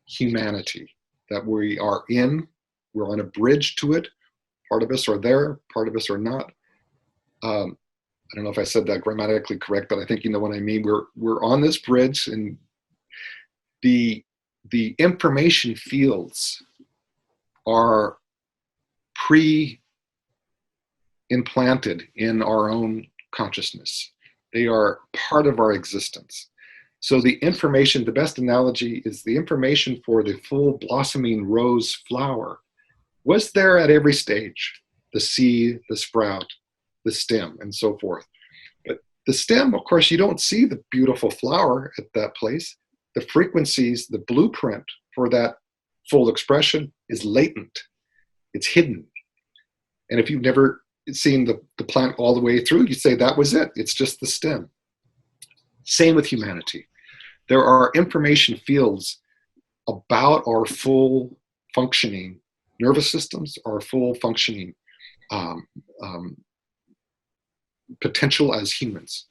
humanity that we are in. We're on a bridge to it. Part of us are there, part of us are not. I don't know if I said that grammatically correct, but I think you know what I mean. We're on this bridge, and the information fields are pre-implanted in our own consciousness. They are part of our existence. So the information, the best analogy is the information for the full blossoming rose flower was there at every stage, the seed, the sprout, the stem, and so forth. But the stem, of course, you don't see the beautiful flower at that place. The frequencies, the blueprint for that full expression is latent. It's hidden. And if you've never seen the plant all the way through, you say that was it. It's just the stem. Same with humanity. There are information fields about our full functioning nervous systems, our full functioning um, um, potential as humans.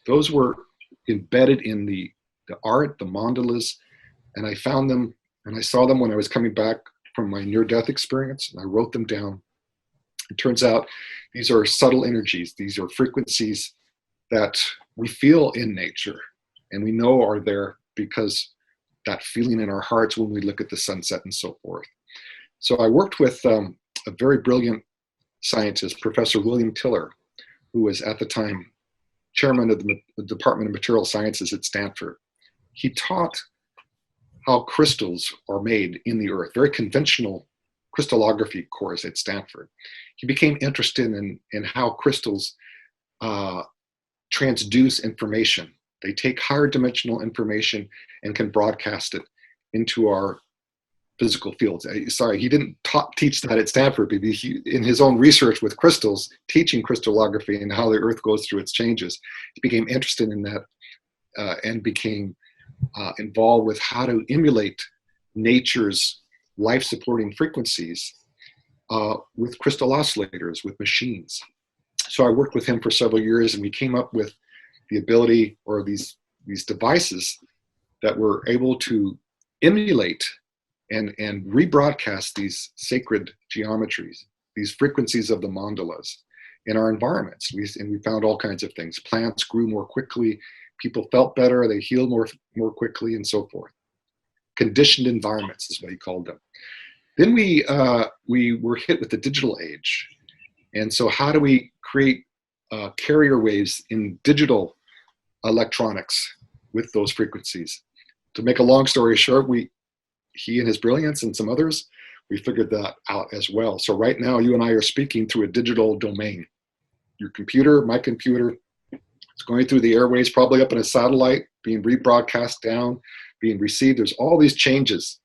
Those were embedded in the art, the mandalas, and I found them and I saw them when I was coming back from my near-death experience, and I wrote them down. It turns out these are subtle energies. These are frequencies that we feel in nature and we know are there because that feeling in our hearts when we look at the sunset and so forth. So I worked with a very brilliant scientist, Professor William Tiller, who was at the time chairman of the Department of Material Sciences at Stanford. He taught how crystals are made in the earth, very conventional crystallography course at Stanford. He became interested in how crystals transduce information. They take higher dimensional information and can broadcast it into our physical fields. Sorry, he didn't teach that at Stanford, but in his own research with crystals, teaching crystallography and how the earth goes through its changes, he became interested in that and became involved with how to emulate nature's life-supporting frequencies with crystal oscillators, with machines. So I worked with him for several years, and we came up with the ability, or these devices that were able to emulate and rebroadcast these sacred geometries, these frequencies of the mandalas in our environments. And we found all kinds of things. Plants grew more quickly, people felt better, they healed more quickly, and so forth. Conditioned environments is what he called them. Then we were hit with the digital age. And so how do we create carrier waves in digital electronics with those frequencies? To make a long story short, he and his brilliance and some others, we figured that out as well. So right now, you and I are speaking through a digital domain. Your computer, my computer, it's going through the airways, probably up in a satellite, being rebroadcast down, being received. There's all these changes.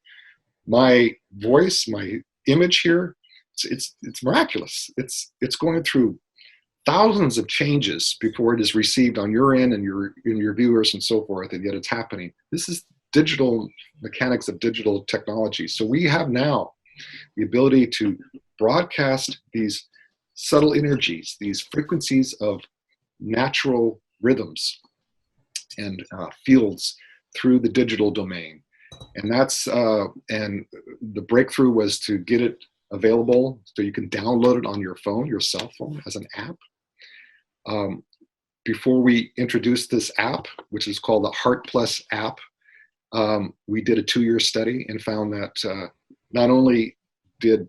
My voice, my image here, it's miraculous. It's going through thousands of changes before it is received on your end and your viewers and so forth, and yet it's happening. This is digital mechanics of digital technology. So we have now the ability to broadcast these subtle energies, these frequencies of natural rhythms and fields through the digital domain. And that's and the breakthrough was to get it available so you can download it on your phone, your cell phone, as an app. Before we introduced this app, which is called the Heart Plus app, we did a 2-year study and found that not only did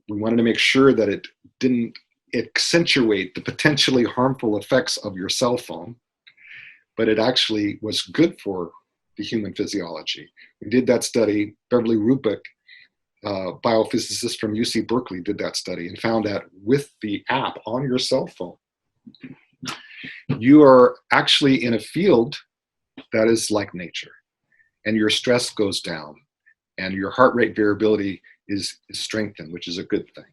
we wanted to make sure that it didn't accentuate the potentially harmful effects of your cell phone, but it actually was good for the human physiology. We did that study. Beverly Rubik, biophysicist from UC Berkeley, did that study and found that with the app on your cell phone, you are actually in a field that is like nature, and your stress goes down and your heart rate variability is strengthened, which is a good thing.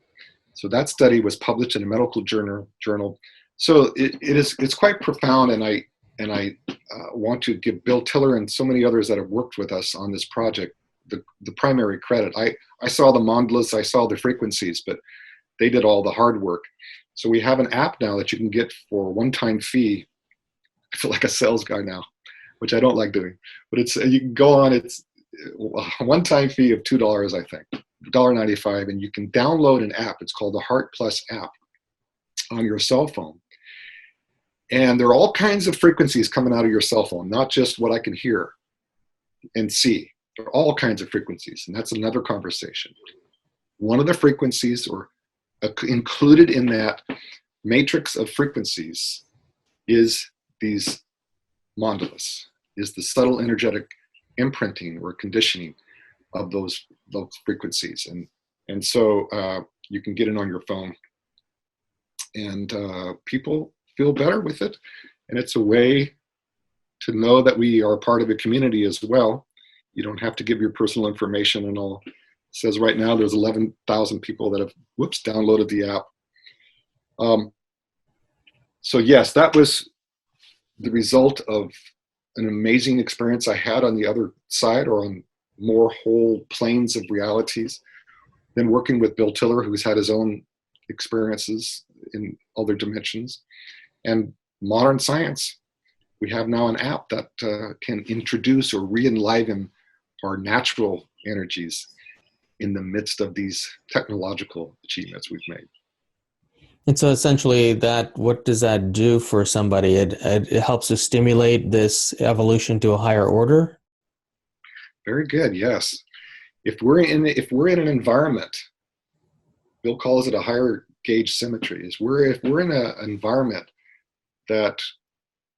So that study was published in a medical journal. So it's quite profound, and I want to give Bill Tiller and so many others that have worked with us on this project the primary credit. I saw the mandalas, I saw the frequencies, but they did all the hard work. So we have an app now that you can get for a one-time fee. I feel like a sales guy now, which I don't like doing. But it's you can go on. It's a one-time fee of $2, I think, $1.95, and you can download an app. It's called the Heart Plus app on your cell phone. And there are all kinds of frequencies coming out of your cell phone, not just what I can hear and see. There are all kinds of frequencies, and that's another conversation. One of the frequencies, or included in that matrix of frequencies, is these mandalas, is the subtle energetic imprinting or conditioning of those frequencies. And so you can get it on your phone, and people feel better with it. And it's a way to know that we are part of a community as well. You don't have to give your personal information and all. It says right now there's 11,000 people that have, downloaded the app. So yes, that was the result of an amazing experience I had on the other side, or on more whole planes of realities. Then working with Bill Tiller, who's had his own experiences in other dimensions, and modern science. We have now an app that can introduce or re-enliven our natural energies in the midst of these technological achievements we've made. And so essentially what does that do for somebody? It helps to stimulate this evolution to a higher order? Very good, yes. If we're in an environment, Bill calls it a higher gauge symmetry, if we're in an environment that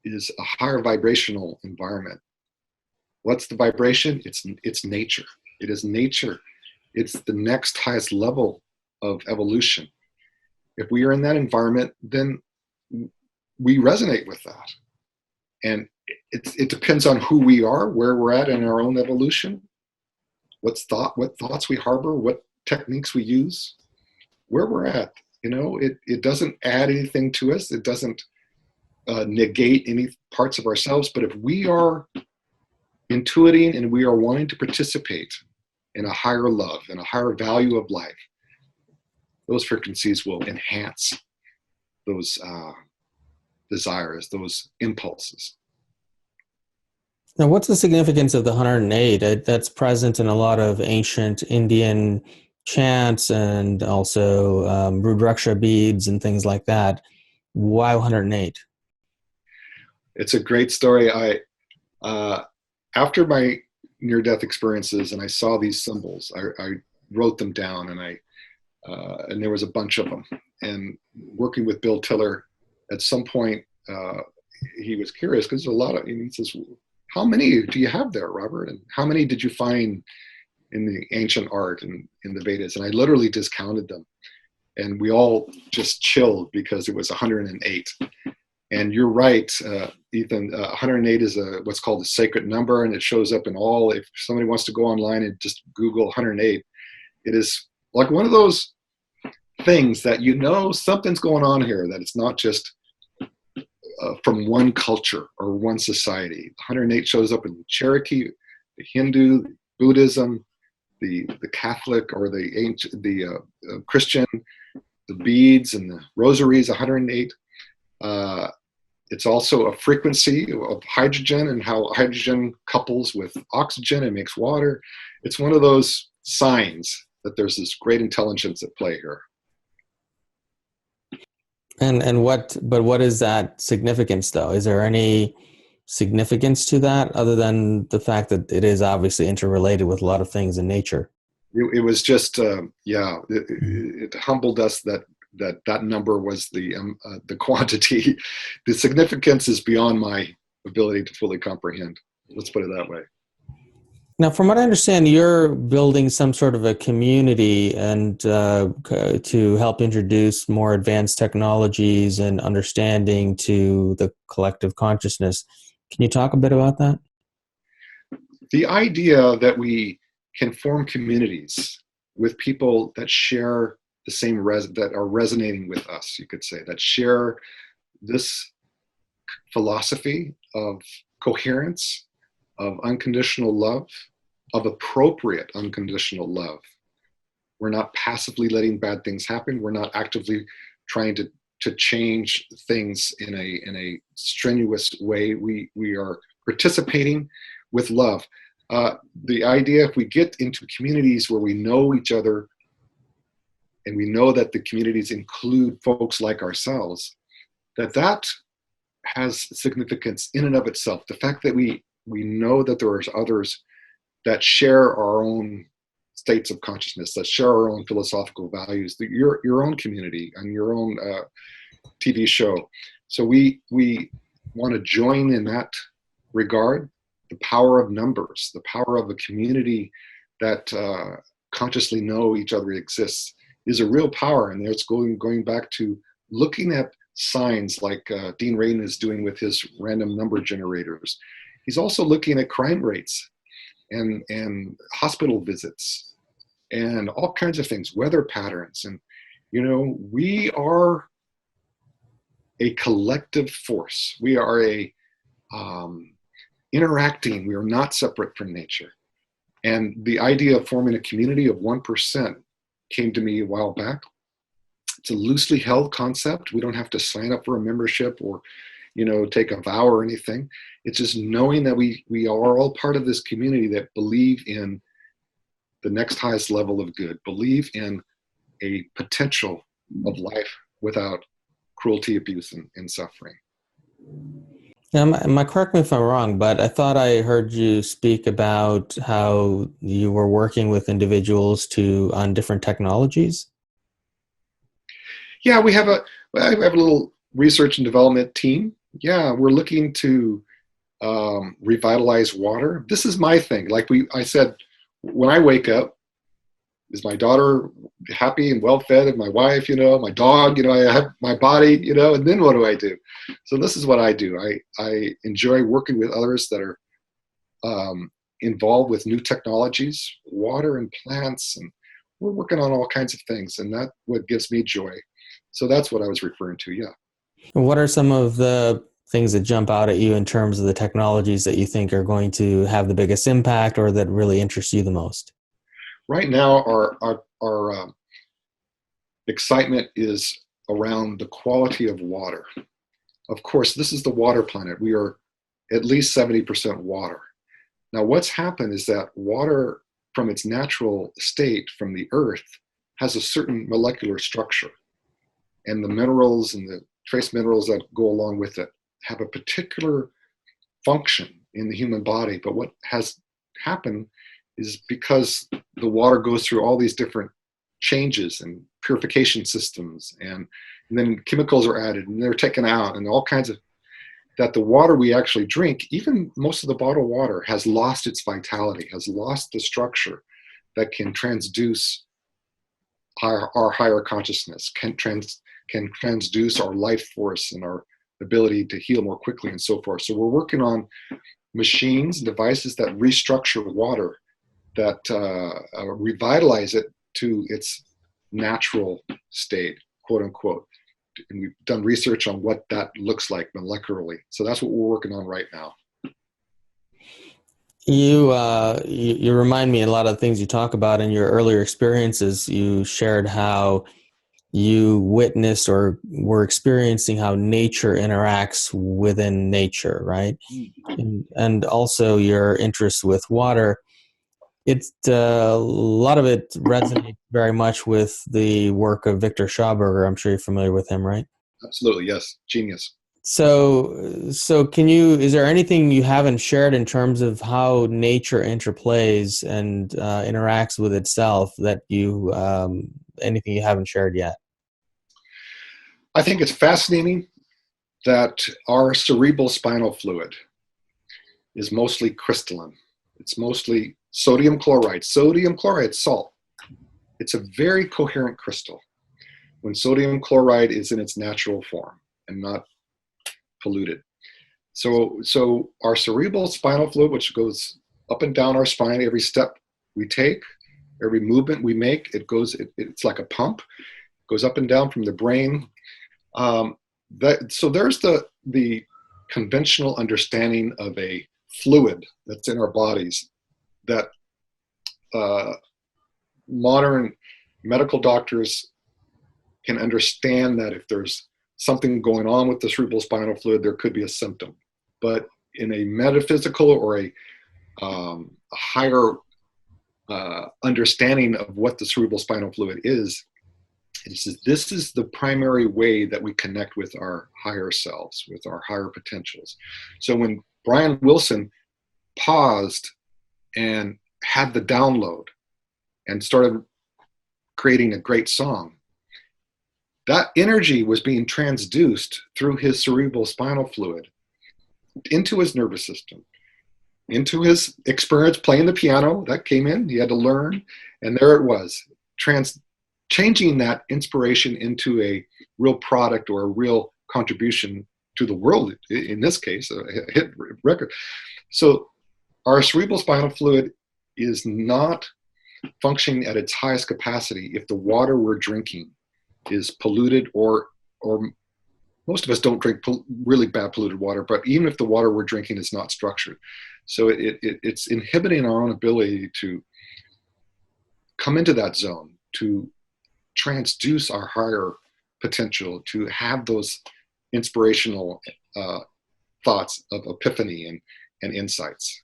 is a higher vibrational environment. What's the vibration? It's nature. It is nature. It's the next highest level of evolution. If we are in that environment, then we resonate with that. And it depends on who we are, where we're at in our own evolution, what thoughts we harbor, what techniques we use, where we're at. It doesn't add anything to us. It doesn't negate any parts of ourselves. But if we are intuiting and we are wanting to participate in a higher love and a higher value of life, those frequencies will enhance those desires, those impulses. Now, what's the significance of the 108? That's present in a lot of ancient Indian chants and also Rudraksha beads and things like that. Why 108? It's a great story. After my near-death experiences and I saw these symbols, I wrote them down, and there was a bunch of them. And working with Bill Tiller, at some point, he was curious because there's a lot of, and he says, how many do you have there, Robert? And how many did you find in the ancient art and in the Vedas? And I literally discounted them. And we all just chilled because it was 108. And you're right, Ethann, 108 is what's called a sacred number, and it shows up in all, if somebody wants to go online and just Google 108, it is like one of those things that something's going on here, that it's not just from one culture or one society. 108 shows up in Cherokee, the Hindu, Buddhism, the Catholic or the Christian, the beads and the rosaries, 108. It's also a frequency of hydrogen and how hydrogen couples with oxygen and makes water. It's one of those signs that there's this great intelligence at play here. And what is that significance though? Is there any significance to that other than the fact that it is obviously interrelated with a lot of things in nature? It was just, it humbled us that number was the quantity. The significance is beyond my ability to fully comprehend. Let's put it that way. Now, from what I understand, you're building some sort of a community and to help introduce more advanced technologies and understanding to the collective consciousness. Can you talk a bit about that? The idea that we can form communities with people that share the same that are resonating with us, you could say, that share this philosophy of coherence, of unconditional love, of appropriate unconditional love. We're not passively letting bad things happen. We're not actively trying to change things in a strenuous way. We are participating with love. The idea, if we get into communities where we know each other and we know that the communities include folks like ourselves, that has significance in and of itself. The fact that we know that there are others that share our own states of consciousness, that share our own philosophical values, your own community and your own TV show. So we want to join in that regard. The power of numbers, the power of a community that consciously know each other exists is a real power. And it's going back to looking at signs like Dean Radin is doing with his random number generators. He's also looking at crime rates and hospital visits and all kinds of things, weather patterns. And, we are a collective force. We are interacting. We are not separate from nature. And the idea of forming a community of 1% came to me a while back. It's a loosely held concept. We don't have to sign up for a membership or, take a vow or anything. It's just knowing that we are all part of this community that believe in the next highest level of good, believe in a potential of life without cruelty, abuse, and suffering. Now, correct me if I'm wrong, but I thought I heard you speak about how you were working with individuals on different technologies. Yeah, I have a little research and development team. Yeah, we're looking to revitalize water. This is my thing. Like I said, when I wake up, is my daughter happy and well fed, and my wife, my dog, I have my body, and then what do I do? So this is what I do. I enjoy working with others that are involved with new technologies, water and plants, and we're working on all kinds of things, and that's what gives me joy. So that's what I was referring to, yeah. What are some of the things that jump out at you in terms of the technologies that you think are going to have the biggest impact or that really interest you the most? Right now, our excitement is around the quality of water. Of course, this is the water planet. We are at least 70% water. Now, what's happened is that water from its natural state from the earth has a certain molecular structure. And the minerals and the trace minerals that go along with it have a particular function in the human body. But what has happened is because the water goes through all these different changes and purification systems, and then chemicals are added and they're taken out and all kinds of, that the water we actually drink, even most of the bottled water, has lost its vitality, has lost the structure that can transduce our higher consciousness, can transduce our life force and our ability to heal more quickly and so forth. So we're working on machines, devices that restructure water, that revitalize it to its natural state, quote unquote. And we've done research on what that looks like molecularly. So that's what we're working on right now. You remind me a lot of the things you talk about in your earlier experiences. You shared how you witnessed or were experiencing how nature interacts within nature, right? And also your interest with water. It's a lot of it resonates very much with the work of Victor Schauberger. I'm sure you're familiar with him, right? Absolutely, yes. Genius. So is there anything you haven't shared in terms of how nature interplays and interacts with itself that anything you haven't shared yet? I think it's fascinating that our cerebral spinal fluid is mostly crystalline. It's mostly sodium chloride. Sodium chloride, salt. It's a very coherent crystal when sodium chloride is in its natural form and not polluted. So our cerebral spinal fluid, which goes up and down our spine, every step we take, every movement we make, it's like a pump, goes up and down from the brain. So there's the conventional understanding of a fluid that's in our bodies that modern medical doctors can understand that if there's something going on with the cerebral spinal fluid, there could be a symptom. But in a metaphysical or a higher understanding of what the cerebral spinal fluid is, this is the primary way that we connect with our higher selves, with our higher potentials. So when Brian Wilson paused and had the download and started creating a great song, that energy was being transduced through his cerebral spinal fluid into his nervous system, into his experience playing the piano. That came in, he had to learn, and there it was, changing that inspiration into a real product or a real contribution to the world, in this case, a hit record. So our cerebral spinal fluid is not functioning at its highest capacity if the water we're drinking is polluted or most of us don't drink really bad polluted water, but even if the water we're drinking is not structured. So it's inhibiting our own ability to come into that zone, to transduce our higher potential, to have those inspirational thoughts of epiphany and insights.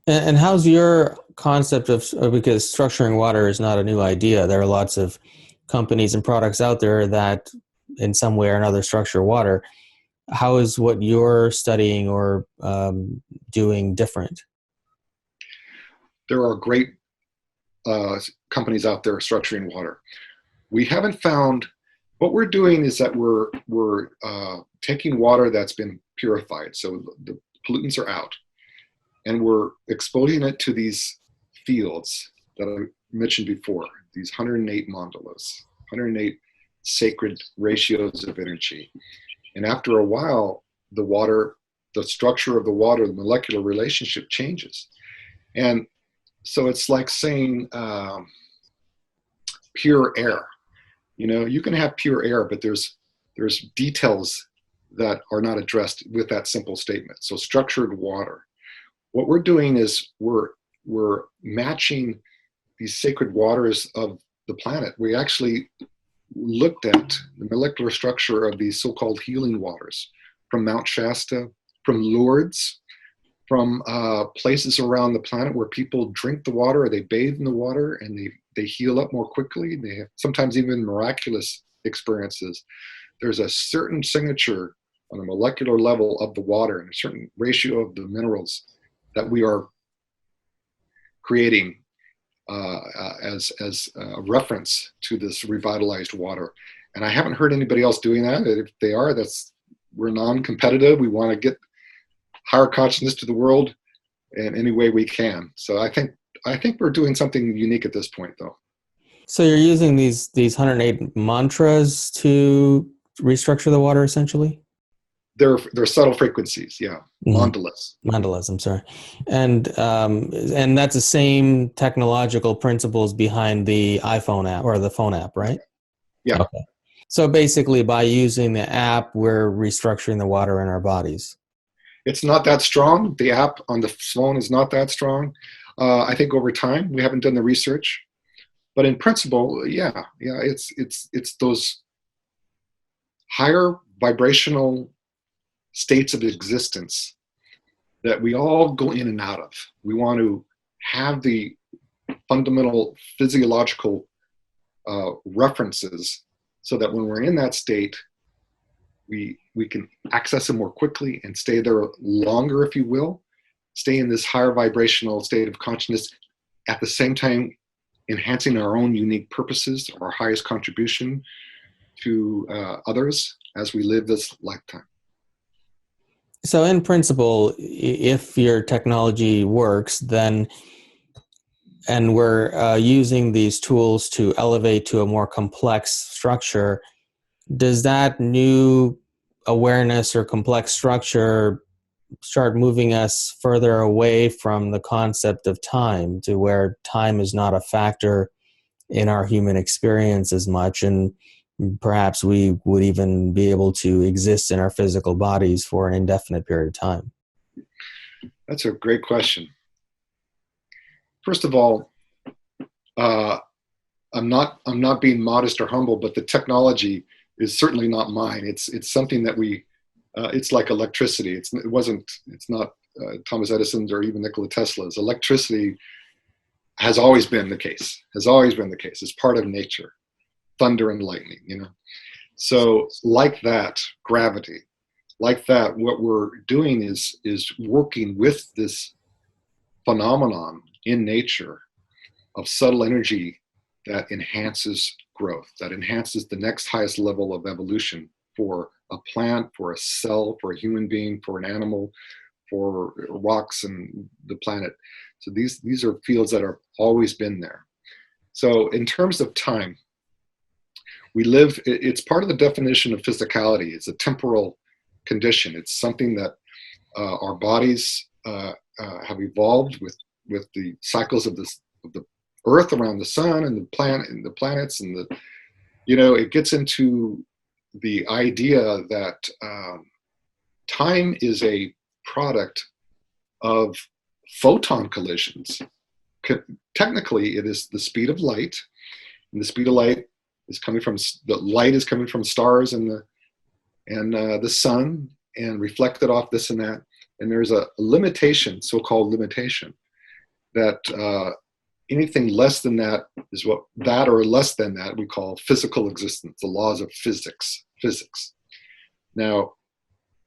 And how's your concept of, because structuring water is not a new idea. There are lots of companies and products out there that in some way or another structure water. How is what you're studying or doing different? There are great companies out there structuring water. We haven't found, what we're doing is that we're taking water that's been purified, so the pollutants are out, and we're exposing it to these fields that I mentioned before, these 108 mandalas, 108 sacred ratios of energy. And after a while, the water, the structure of the water, the molecular relationship changes. And so it's like saying pure air. You know, you can have pure air, but there's details that are not addressed with that simple statement. So structured water. What we're doing is we're matching these sacred waters of the planet. We actually looked at the molecular structure of these so-called healing waters from Mount Shasta, from Lourdes, from places around the planet where people drink the water or they bathe in the water and they heal up more quickly. They have sometimes even miraculous experiences. There's a certain signature on a molecular level of the water and a certain ratio of the minerals that we are creating as a reference to this revitalized water. And I haven't heard anybody else doing that. If they are, we're non-competitive. We want to get higher consciousness to the world in any way we can. So I think we're doing something unique at this point, though. So you're using these 108 mantras to restructure the water, essentially? They're subtle frequencies, yeah. Mandalas. Mandalas, I'm sorry. And that's the same technological principles behind the iPhone app or the phone app, right? Yeah. Okay. So basically by using the app, we're restructuring the water in our bodies. It's not that strong. The app on the phone is not that strong. I think over time, we haven't done the research, but in principle, yeah, it's those higher vibrational states of existence that we all go in and out of. We want to have the fundamental physiological references so that when we're in that state, we can access them more quickly and stay there longer, if you will, stay in this higher vibrational state of consciousness, at the same time enhancing our own unique purposes, our highest contribution to others as we live this lifetime. So in principle, if your technology works, then, and we're using these tools to elevate to a more complex structure, does that new awareness or complex structure start moving us further away from the concept of time, to where time is not a factor in our human experience as much, and perhaps we would even be able to exist in our physical bodies for an indefinite period of time? That's a great question. First of all, I'm not being modest or humble, but the technology is certainly not mine. It's something that it's like electricity. It's not Thomas Edison's or even Nikola Tesla's. Electricity has always been the case. It's part of nature. Thunder and lightning, you know. So like that, gravity, like that, what we're doing is working with this phenomenon in nature of subtle energy that enhances growth, that enhances the next highest level of evolution for a plant, for a cell, for a human being, for an animal, for rocks and the planet. So these are fields that have always been there. So in terms of time, it's part of the definition of physicality. It's a temporal condition. It's something that our bodies have evolved with the cycles of the Earth around the sun and the planet and the planets, and it gets into the idea that time is a product of photon collisions. Technically, it is the speed of light, and the speed of light is coming from stars and the sun, and reflected off this and that. And there's a limitation, so-called limitation, that anything less than that is what that or less than that we call physical existence, the laws of physics. Now,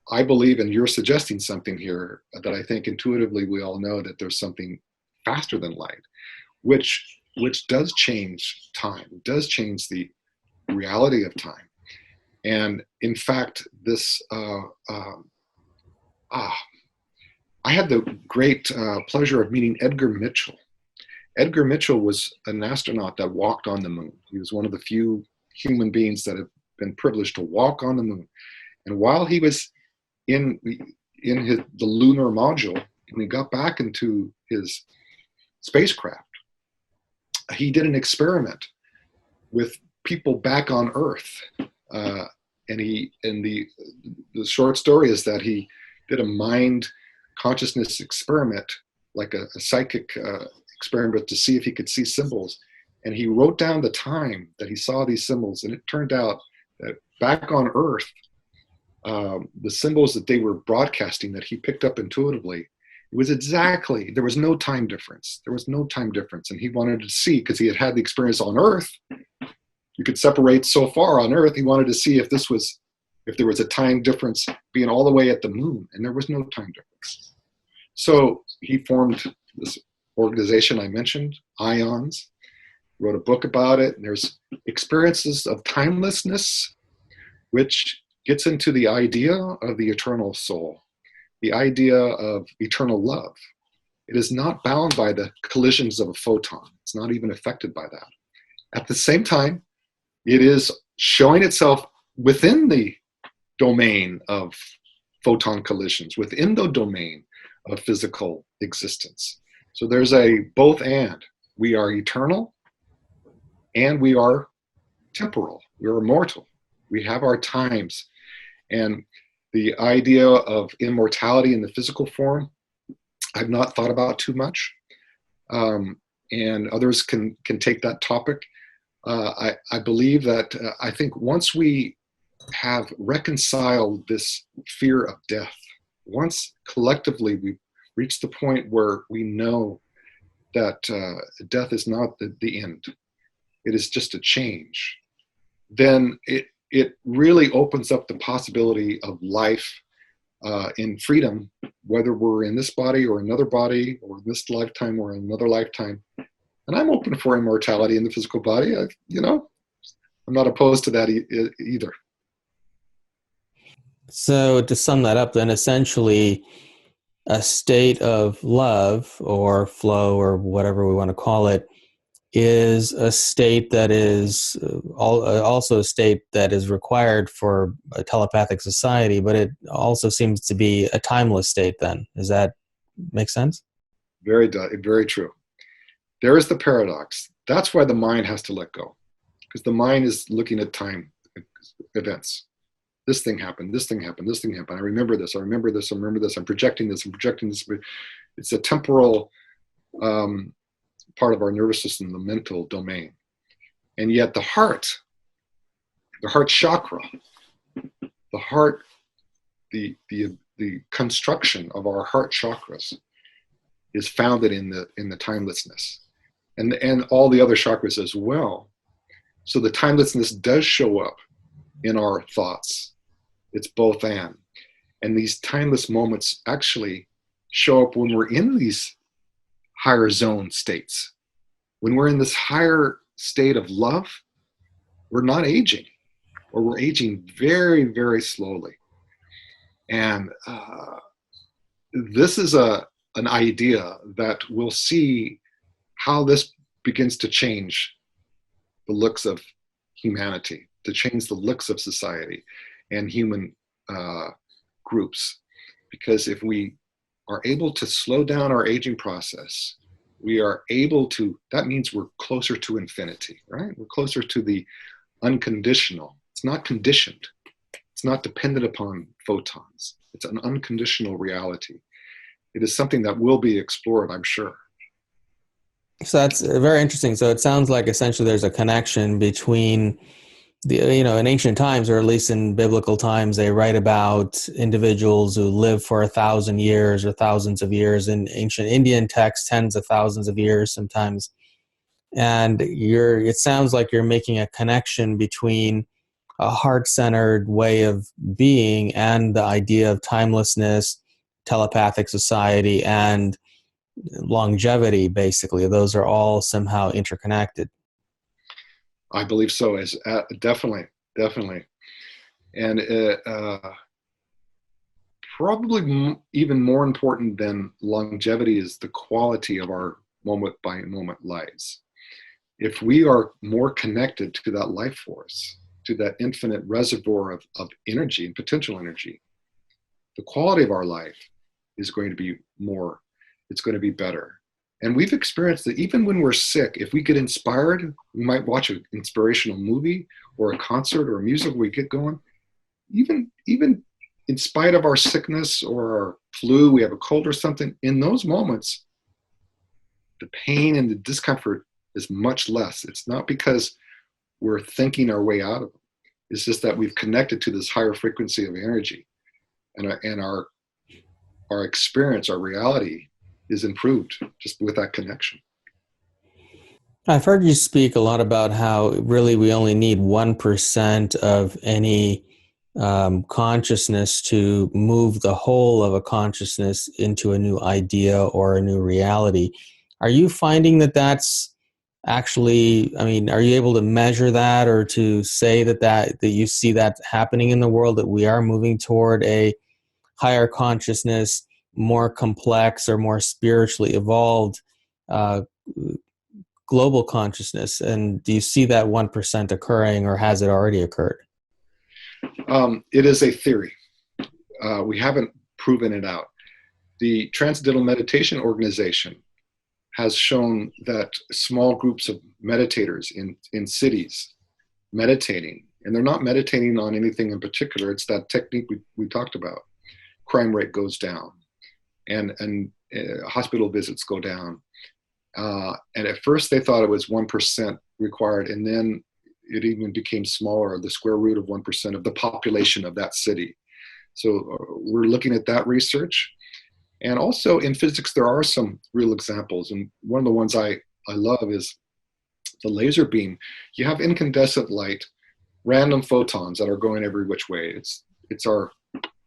I believe, and you're suggesting something here that I think intuitively we all know, that there's something faster than light, which does change time, does change the reality of time. And in fact, this I had the great pleasure of meeting Edgar Mitchell. Edgar Mitchell was an astronaut that walked on the moon. He was one of the few human beings that have been privileged to walk on the moon. And while he was in the lunar module, and he got back into his spacecraft, he did an experiment with people back on Earth. And the short story is that he did a mind consciousness experiment, like a psychic experiment, to see if he could see symbols. And he wrote down the time that he saw these symbols. And it turned out that back on Earth, the symbols that they were broadcasting that he picked up intuitively, it was exactly, there was no time difference. There was no time difference. And he wanted to see, because he had had the experience on Earth, you could separate so far on Earth, he wanted to see if there was a time difference being all the way at the moon, and there was no time difference. So he formed this organization I mentioned, IONS, wrote a book about it, and there's experiences of timelessness, which gets into the idea of the eternal soul, the idea of eternal love. It is not bound by the collisions of a photon. It's not even affected by that. At the same time, it is showing itself within the domain of photon collisions, within the domain of physical existence. So there's a both and. We are eternal and we are temporal. We are mortal. We have our times. And the idea of immortality in the physical form, I've not thought about too much. And others can take that topic. I believe that I think once we have reconciled this fear of death, once collectively we reach the point where we know that death is not the end, it is just a change, then it really opens up the possibility of life in freedom, whether we're in this body or another body, or in this lifetime or another lifetime. And I'm open for immortality in the physical body. I'm not opposed to that either. So to sum that up, then essentially a state of love or flow or whatever we want to call it is a state that is also a state that is required for a telepathic society, but it also seems to be a timeless state then. Does that make sense? Very true. There is the paradox. That's why the mind has to let go, because the mind is looking at time events. This thing happened, this thing happened, this thing happened. I remember this, I remember this, I remember this. I'm projecting this, I'm projecting this. It's a temporal part of our nervous system, the mental domain. And yet the heart chakra, the heart, the construction of our heart chakras is founded in the timelessness, and all the other chakras as well. So the timelessness does show up in our thoughts. It's both and these timeless moments actually show up when we're in these higher zone states. When we're in this higher state of love, we're not aging, or we're aging very, very slowly. And this is an idea that we'll see how this begins to change the looks of humanity, to change the looks of society and human groups. Because if we are able to slow down our aging process, we are able to, that means we're closer to infinity, right? We're closer to the unconditional. It's not conditioned. It's not dependent upon photons. It's an unconditional reality. It is something that will be explored, I'm sure. So that's very interesting. So it sounds like essentially there's a connection between in ancient times, or at least in biblical times, they write about individuals who live for 1,000 years or thousands of years. In ancient Indian texts, tens of thousands of years sometimes. And it sounds like you're making a connection between a heart-centered way of being and the idea of timelessness, telepathic society, and longevity. Basically, those are all somehow interconnected. I believe so. As definitely, definitely, and probably even more important than longevity is the quality of our moment by moment lives. If we are more connected to that life force, to that infinite reservoir of energy and potential energy, the quality of our life is going to be more, it's going to be better. And we've experienced that even when we're sick, if we get inspired, we might watch an inspirational movie or a concert or a music where we get going. Even in spite of our sickness or our flu, we have a cold or something, in those moments, the pain and the discomfort is much less. It's not because we're thinking our way out of it. It's just that we've connected to this higher frequency of energy, and our experience, our reality is improved just with that connection. I've heard you speak a lot about how really we only need 1% of any consciousness to move the whole of a consciousness into a new idea or a new reality. Are you finding that that's actually, I mean, are you able to measure that, or to say that you see that happening in the world, that we are moving toward a higher consciousness, more complex or more spiritually evolved uh, global consciousness? And do you see that 1% occurring, or has it already occurred? It is a theory. We haven't proven it out. The Transcendental Meditation Organization has shown that small groups of meditators in cities meditating, and they're not meditating on anything in particular, it's that technique we talked about. Crime rate goes down, and hospital visits go down. And at first they thought it was 1% required, and then it even became smaller, the square root of 1% of the population of that city. So we're looking at that research. And also in physics, there are some real examples. And one of the ones I love is the laser beam. You have incandescent light, random photons that are going every which way. It's our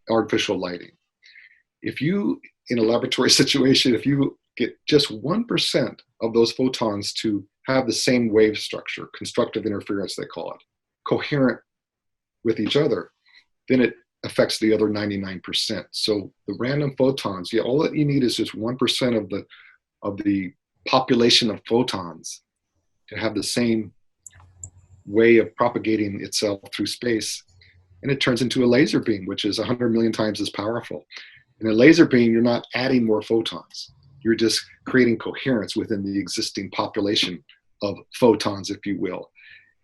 artificial lighting. If you, in a laboratory situation, if you get just 1% of those photons to have the same wave structure, constructive interference they call it, coherent with each other, then it affects the other 99%. So the random photons, all that you need is just 1% of the population of photons to have the same way of propagating itself through space, and it turns into a laser beam, which is 100 million times as powerful. In a laser beam, you're not adding more photons. You're just creating coherence within the existing population of photons, if you will.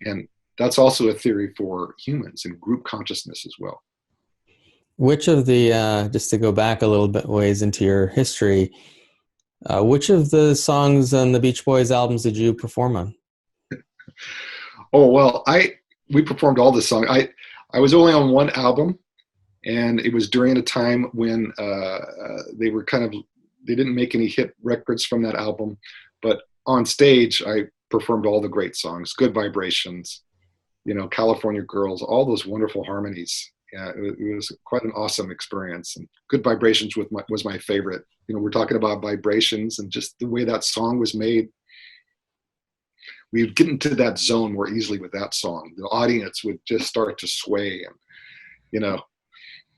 And that's also a theory for humans and group consciousness as well. Which of the, just to go back a little bit ways into your history, which of the songs on the Beach Boys albums did you perform on? Oh, well, we performed all the songs. I was only on one album, and it was during a time when they didn't make any hit records from that album. But on stage, I performed all the great songs, Good Vibrations, California Girls, all those wonderful harmonies. Yeah, it was quite an awesome experience. And Good Vibrations was my favorite. We're talking about vibrations and just the way that song was made. We'd get into that zone more easily with that song. The audience would just start to sway. And,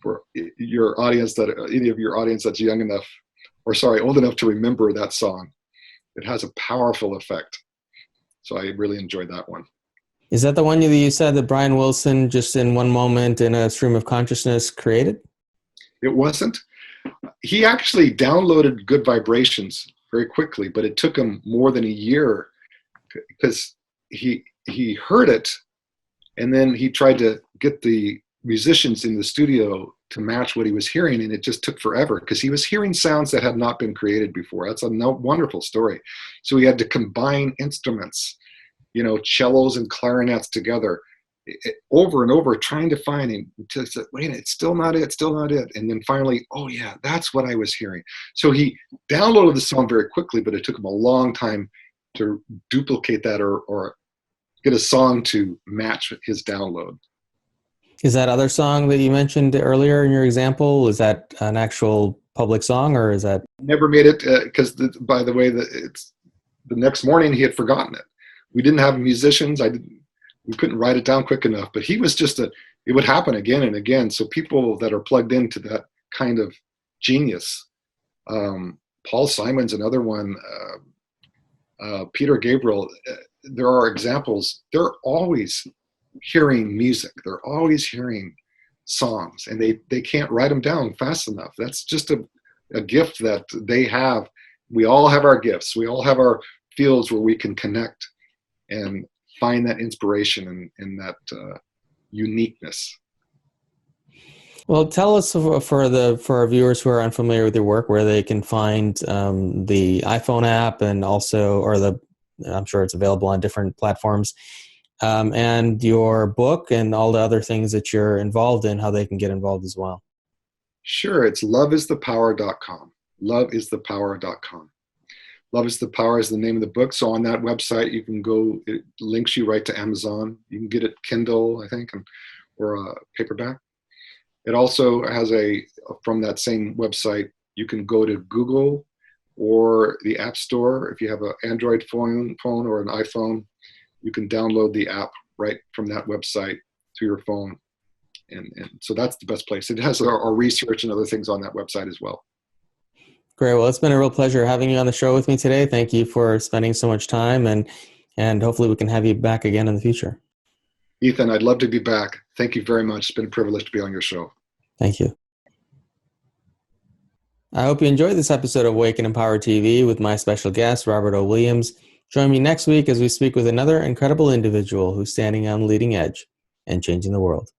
for your audience, any of your audience that's young enough, old enough to remember that song, it has a powerful effect. So I really enjoyed that one. Is that the one that you said that Brian Wilson, just in one moment in a stream of consciousness, created? It wasn't. He actually downloaded Good Vibrations very quickly, but it took him more than a year because he heard it, and then he tried to get the musicians in the studio to match what he was hearing, and it just took forever because he was hearing sounds that had not been created before. That's a wonderful story. So he had to combine instruments, cellos and clarinets together over and over, trying to find it. Until he said, wait, it's still not it, still not it. And then finally, oh yeah, that's what I was hearing. So he downloaded the song very quickly, but it took him a long time to duplicate that or get a song to match his download. Is that other song that you mentioned earlier in your example, is that an actual public song, or is that? Never made it because, by the way, the next morning he had forgotten it. We didn't have musicians. We couldn't write it down quick enough. But he was just it would happen again and again. So people that are plugged into that kind of genius, Paul Simon's another one, Peter Gabriel, there are examples. They're always hearing music. They're always hearing songs, and they can't write them down fast enough. That's just a gift that they have. We all have our gifts. We all have our fields where we can connect and find that inspiration and that uniqueness. Well, tell us for our viewers who are unfamiliar with your work, where they can find the iPhone app, and also, I'm sure it's available on different platforms, and your book and all the other things that you're involved in, how they can get involved as well. Sure. It's loveisthepower.com. Loveisthepower.com. Love is the Power is the name of the book. So on that website, you can go, it links you right to Amazon. You can get it Kindle, I think, or a paperback. It also has from that same website, you can go to Google or the App Store. If you have an Android phone or an iPhone, you can download the app right from that website to your phone. And so that's the best place. It has our research and other things on that website as well. Great. Well, it's been a real pleasure having you on the show with me today. Thank you for spending so much time, and hopefully we can have you back again in the future. Ethan, I'd love to be back. Thank you very much. It's been a privilege to be on your show. Thank you. I hope you enjoyed this episode of Wake and Empower TV with my special guest, Robert O. Williams. Join me next week as we speak with another incredible individual who's standing on the leading edge and changing the world.